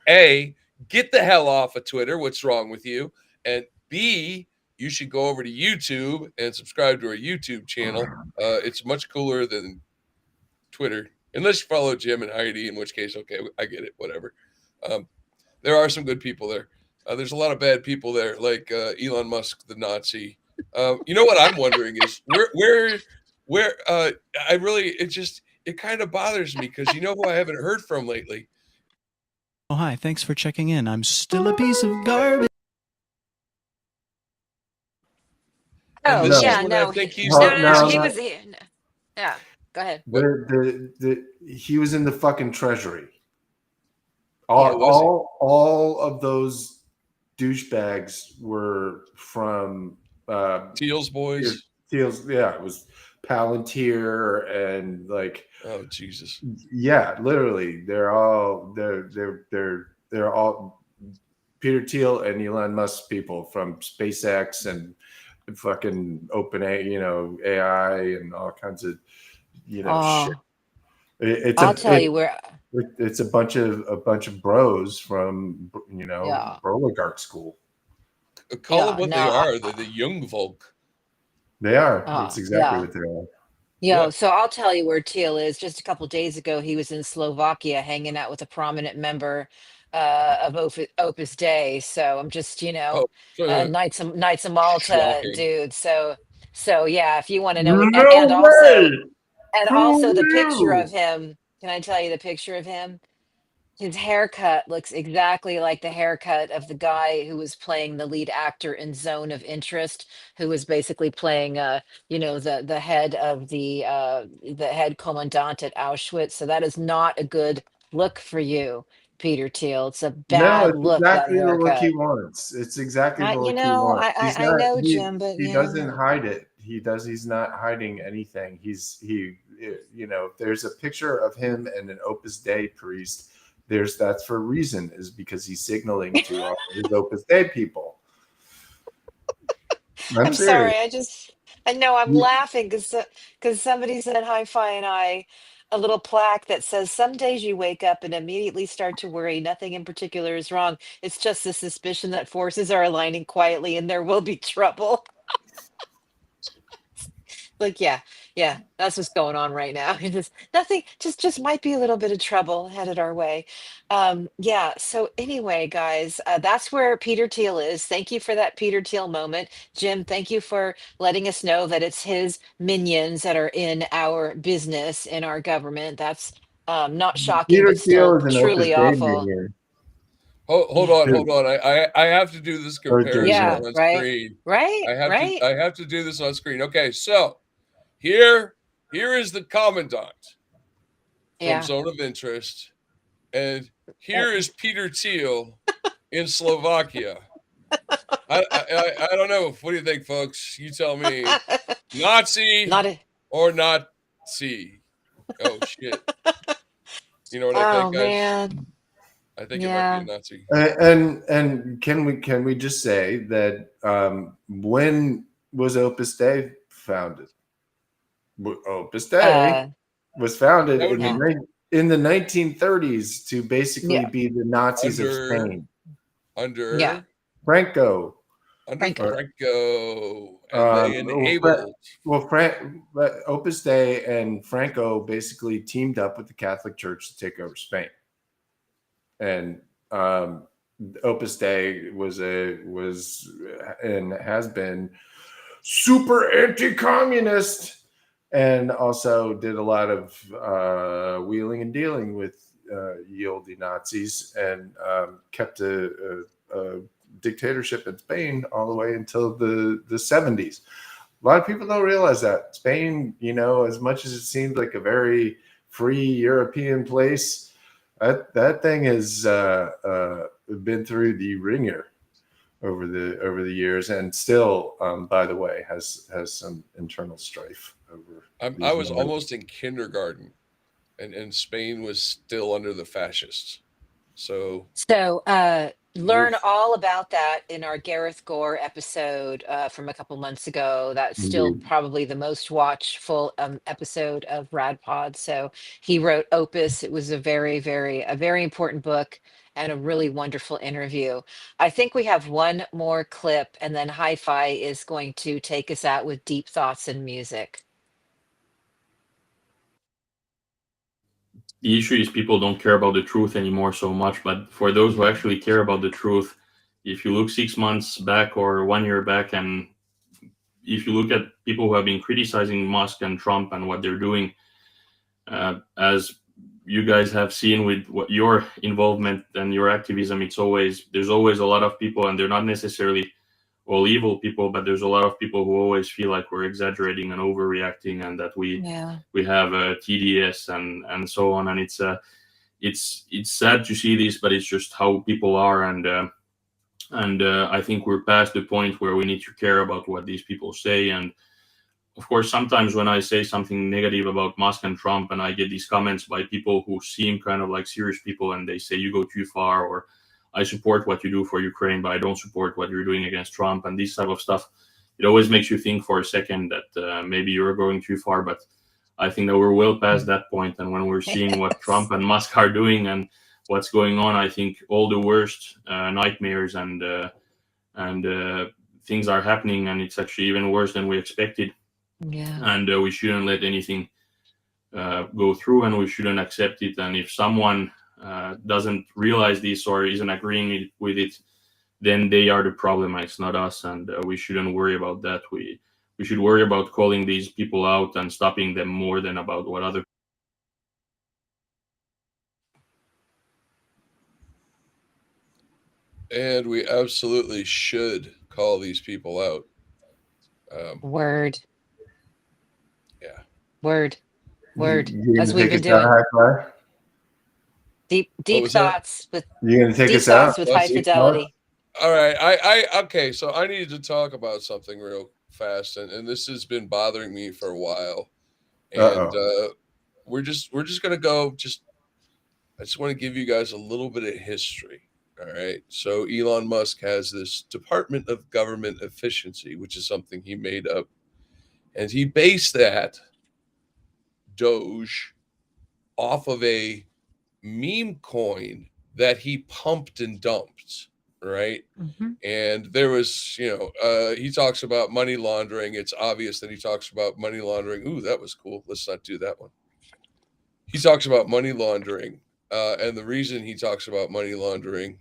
A, get the hell off of Twitter. What's wrong with you? And B, you should go over to YouTube and subscribe to our YouTube channel. It's much cooler than Twitter, unless you follow Jim and Heidi, in which case, okay, I get it, whatever. There are some good people there. There's a lot of bad people there, like Elon Musk, the Nazi. You know what I'm wondering is where I really, it kind of bothers me because you know who I haven't heard from lately? Oh, hi, thanks for checking in. I'm still a piece of garbage. Oh, yeah, no. I think he was here. Yeah, go ahead. He was in the fucking treasury. All of those douchebags were from Teal's boys. Teal's, yeah, it was Palantir and like. Oh Jesus! Yeah, literally, they're all Peter Thiel and Elon Musk people from SpaceX and fucking AI and all kinds of shit. It's a bunch of bros from oligarch school. Call them what they are. They're the young folk. They are. That's exactly what they are. So I'll tell you where Thiel is. Just a couple of days ago, he was in Slovakia hanging out with a prominent member of Opus Dei. So I'm just, Knights of Malta, dude. So yeah, if you want to know, and also the picture of him. Can I tell you the picture of him? His haircut looks exactly like the haircut of the guy who was playing the lead actor in Zone of Interest, who was basically playing, the head of the head commandant at Auschwitz. So that is not a good look for you, Peter Thiel. It's a bad look. Exactly the look he wants. It's exactly the look he wants. I know, Jim, but he doesn't hide it. He's not hiding anything. There's a picture of him and an Opus Dei priest. That's for a reason, is because he's signaling to all his Opus Dei people. I'm sorry. I know I'm laughing because somebody said hi-fi and a little plaque that says, some days you wake up and immediately start to worry. Nothing in particular is wrong. It's just the suspicion that forces are aligning quietly and there will be trouble. Like, yeah, that's what's going on right now. Nothing, just might be a little bit of trouble headed our way. So anyway, guys, that's where Peter Thiel is. Thank you for that Peter Thiel moment. Jim, thank you for letting us know that it's his minions that are in our business, in our government. That's not shocking, but still truly awful. Hold on. I have to do this comparison on screen. Right. I have to do this on screen. Okay, so here is the commandant from Zone of Interest, and here is Peter Thiel in Slovakia. I don't know. What do you think, folks? You tell me. Nazi or not C? Oh shit! You know what I think, guys? Man. I think it might be a Nazi. And can we just say that when was Opus Dei founded? Opus Dei was founded in the 1930s to basically be the Nazis of Spain under Franco. under Franco. Franco, and they enabled. Opus Dei and Franco basically teamed up with the Catholic Church to take over Spain, and Opus Dei was and has been super anti-communist, and also did a lot of wheeling and dealing with yieldy Nazis, and kept a dictatorship in Spain all the way until the 70s. A lot of people don't realize that Spain, as much as it seemed like a very free European place, that thing has been through the ringer over the years, and still, by the way, has some internal strife over. I was almost in kindergarten, and Spain was still under the fascists. So learn all about that in our Gareth Gore episode from a couple months ago. That's still probably the most watchful episode of RadPod. So he wrote Opus. It was a very important book and a really wonderful interview. I think we have one more clip, and then Hi-Fi is going to take us out with deep thoughts and music. The issue is people don't care about the truth anymore so much, but for those who actually care about the truth, if you look 6 months back or 1 year back, and if you look at people who have been criticizing Musk and Trump and what they're doing, as you guys have seen with what your involvement and your activism, there's always a lot of people, and they're not necessarily all evil people, but there's a lot of people who always feel like we're exaggerating and overreacting, and that we have TDS and so on. And it's sad to see this, but it's just how people are. And I think we're past the point where we need to care about what these people say. And of course, sometimes when I say something negative about Musk and Trump, and I get these comments by people who seem kind of like serious people, and they say you go too far, or I support what you do for Ukraine, but I don't support what you're doing against Trump, and this type of stuff, it always makes you think for a second that maybe you're going too far. But I think that we're well past that point. And when we're seeing what Trump and Musk are doing and what's going on, I think all the worst nightmares and things are happening, and it's actually even worse than we expected. Yeah. And we shouldn't let anything go through, and we shouldn't accept it. And if someone doesn't realize this or isn't agreeing with it, then they are the problem. It's not us, and we shouldn't worry about that. We should worry about calling these people out and stopping them more than about what other. And we absolutely should call these people out. Word. Yeah. Word. As we've been doing. Deep thoughts with you're gonna take deep us thoughts out with high fidelity. All right. Okay, so I needed to talk about something real fast, and this has been bothering me for a while. And we're just gonna go. I just want to give you guys a little bit of history. All right. So Elon Musk has this Department of Government Efficiency, which is something he made up, and he based that Doge off of a meme coin that he pumped and dumped, right? Mm-hmm. And there was, he talks about money laundering. It's obvious that he talks about money laundering. Ooh, that was cool. Let's not do that one. He talks about money laundering. And the reason he talks about money laundering,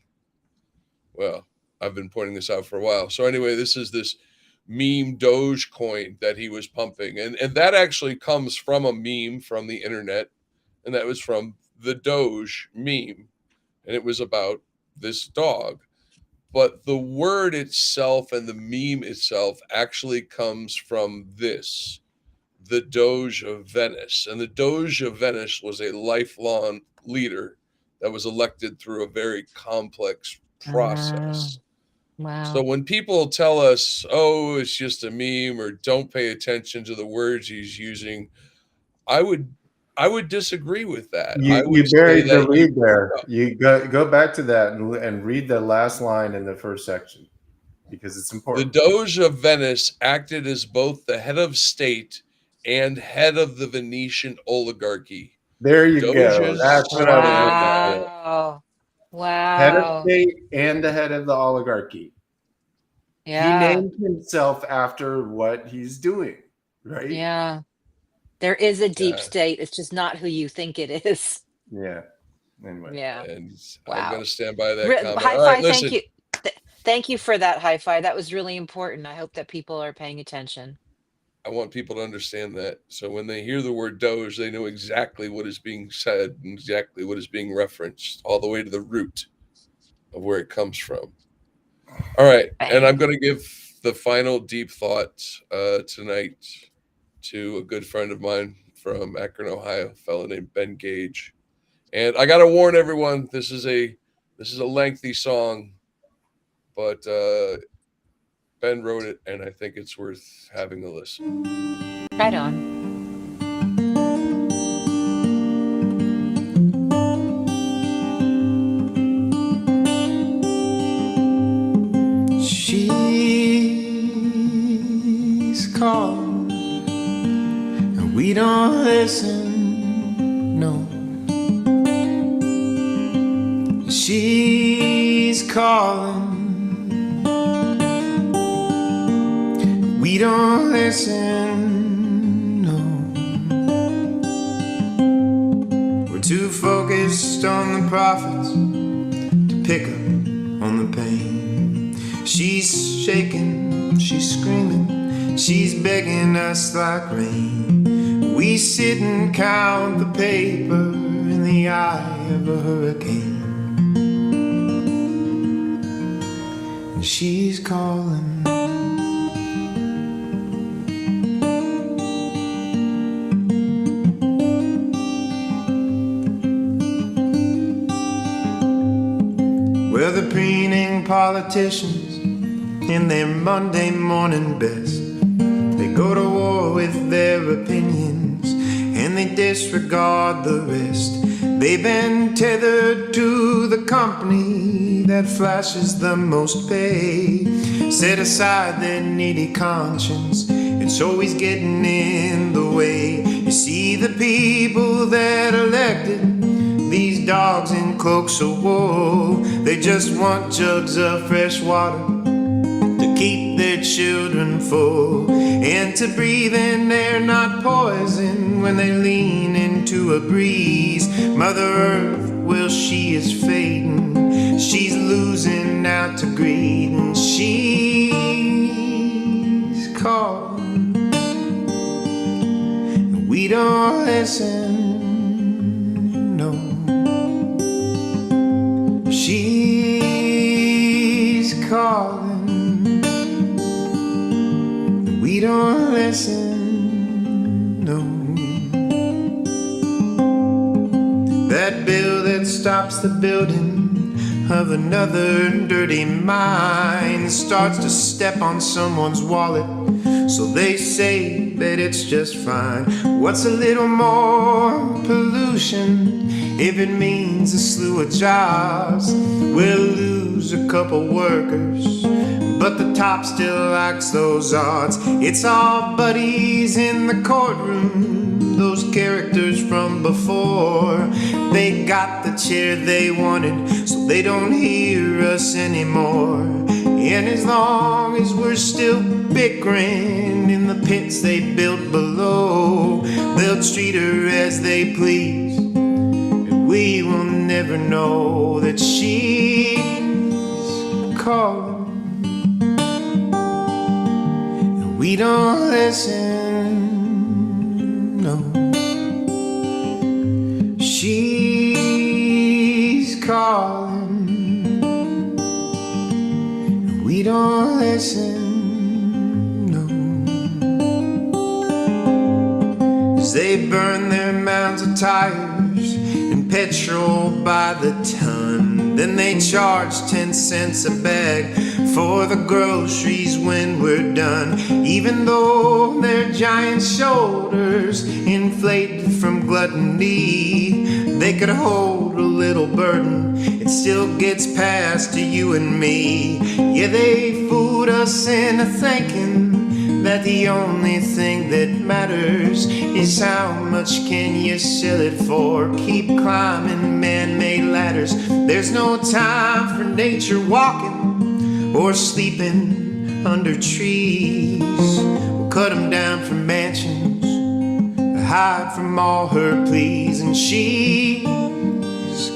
well, I've been pointing this out for a while. So anyway, this is this meme Doge coin that he was pumping. And that actually comes from a meme from the internet. And that was from the Doge meme. And it was about this dog. But the word itself and the meme itself actually comes from this, the Doge of Venice. And the Doge of Venice was a lifelong leader that was elected through a very complex process. Wow. So when people tell us, oh, it's just a meme, or don't pay attention to the words he's using, I would disagree with that. You buried the lead there. You go back to that and read the last line in the first section, because it's important. The Doge of Venice acted as both the head of state and head of the Venetian oligarchy. There you go. That's what I was looking for. Wow. Head of state and the head of the oligarchy. Yeah. He named himself after what he's doing, right? Yeah. There is a deep state. It's just not who you think it is. Yeah. Anyway. Yeah. And I'm Wow. going to stand by that comment. High All right, five. listen. Thank you. Thank you for that high five. That was really important. I hope that people are paying attention. I want people to understand that. So when they hear the word Doge, they know exactly what is being said and exactly what is being referenced, all the way to the root of where it comes from. All right. And I'm going to give the final deep thought tonight to a good friend of mine from Akron, Ohio, a fellow named Ben Gage. And I got to warn everyone, this is a lengthy song, but Ben wrote it, and I think it's worth having a listen. Right on. She's calling, and we don't listen, no. She's calling, we don't listen, no. We're too focused on the profits to pick up on the pain. She's shaking, she's screaming, she's begging us like rain. We sit and count the paper in the eye of a hurricane. And she's calling. Well, the preening politicians in their Monday morning best, they go to war with their opinions and they disregard the rest. They've been tethered to the company that flashes the most pay, set aside their needy conscience, it's always getting in the way. You see, the people that elected these dogs in cloaks of wool, they just want jugs of fresh water to keep their children full, and to breathe in air, not poison, when they lean into a breeze. Mother Earth, well, she is fading, she's losing out to greed, and she's calling, and we don't listen, no. She's calling, we don't listen, no. That bill that stops the building of another dirty mine starts to step on someone's wallet, so they say that it's just fine. What's a little more pollution if it means a slew of jobs? We'll lose a couple workers, but the top still likes those odds. It's all buddies in the courtroom, those characters from before. They got the chair they wanted, so they don't hear us anymore. And as long as we're still bickering in the pits they built below, they'll treat her as they please, and we will never know that she's calling, and we don't listen, no. She's calling, and we don't listen, no. As they burn their mounds of tires and petrol by the ton, then they charge 10 cents a bag for the groceries when we're done. Even though their giant shoulders inflated from gluttony, they could hold a little burden, it still gets passed to you and me. Yeah, they fooled us into thinking that the only thing that matters is how much can you sell it for. Keep climbing man-made ladders, there's no time for nature walking or sleeping under trees. We'll cut them down from mansions to hide from all her pleas. And she's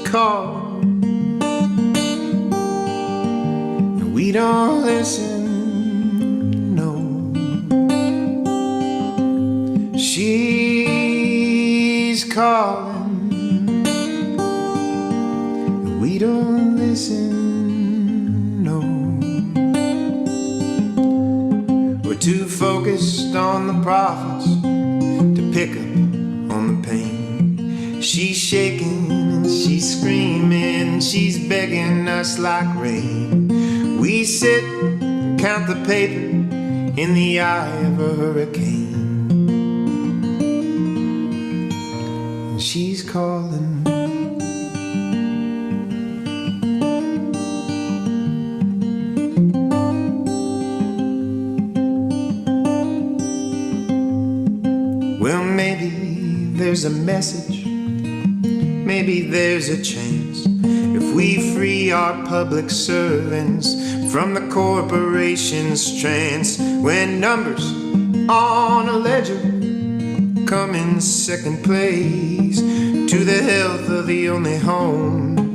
calling, and we don't listen, no. She's calling, and we don't listen, no. We're too focused on the profits to pick up on the pain. She's shaking and she's screaming, she's begging us like rain. We sit and count the paper in the eye of a hurricane. And she's calling. Well, maybe there's a message, maybe there's a chance if we free our public servants from the corporation's trance. When numbers on a ledger come in second place to the health of the only home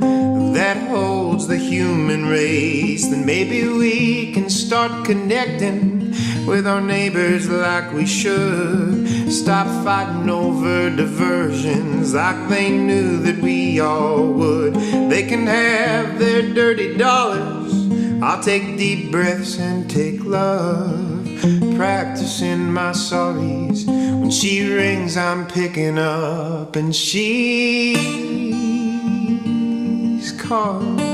that holds the human race, then maybe we can start connecting with our neighbors like we should. Stop fighting over diversions like they knew that we all would. They can have their dirty dollars, I'll take deep breaths and take love. Practicing my sorries, when she rings I'm picking up. And she's calling.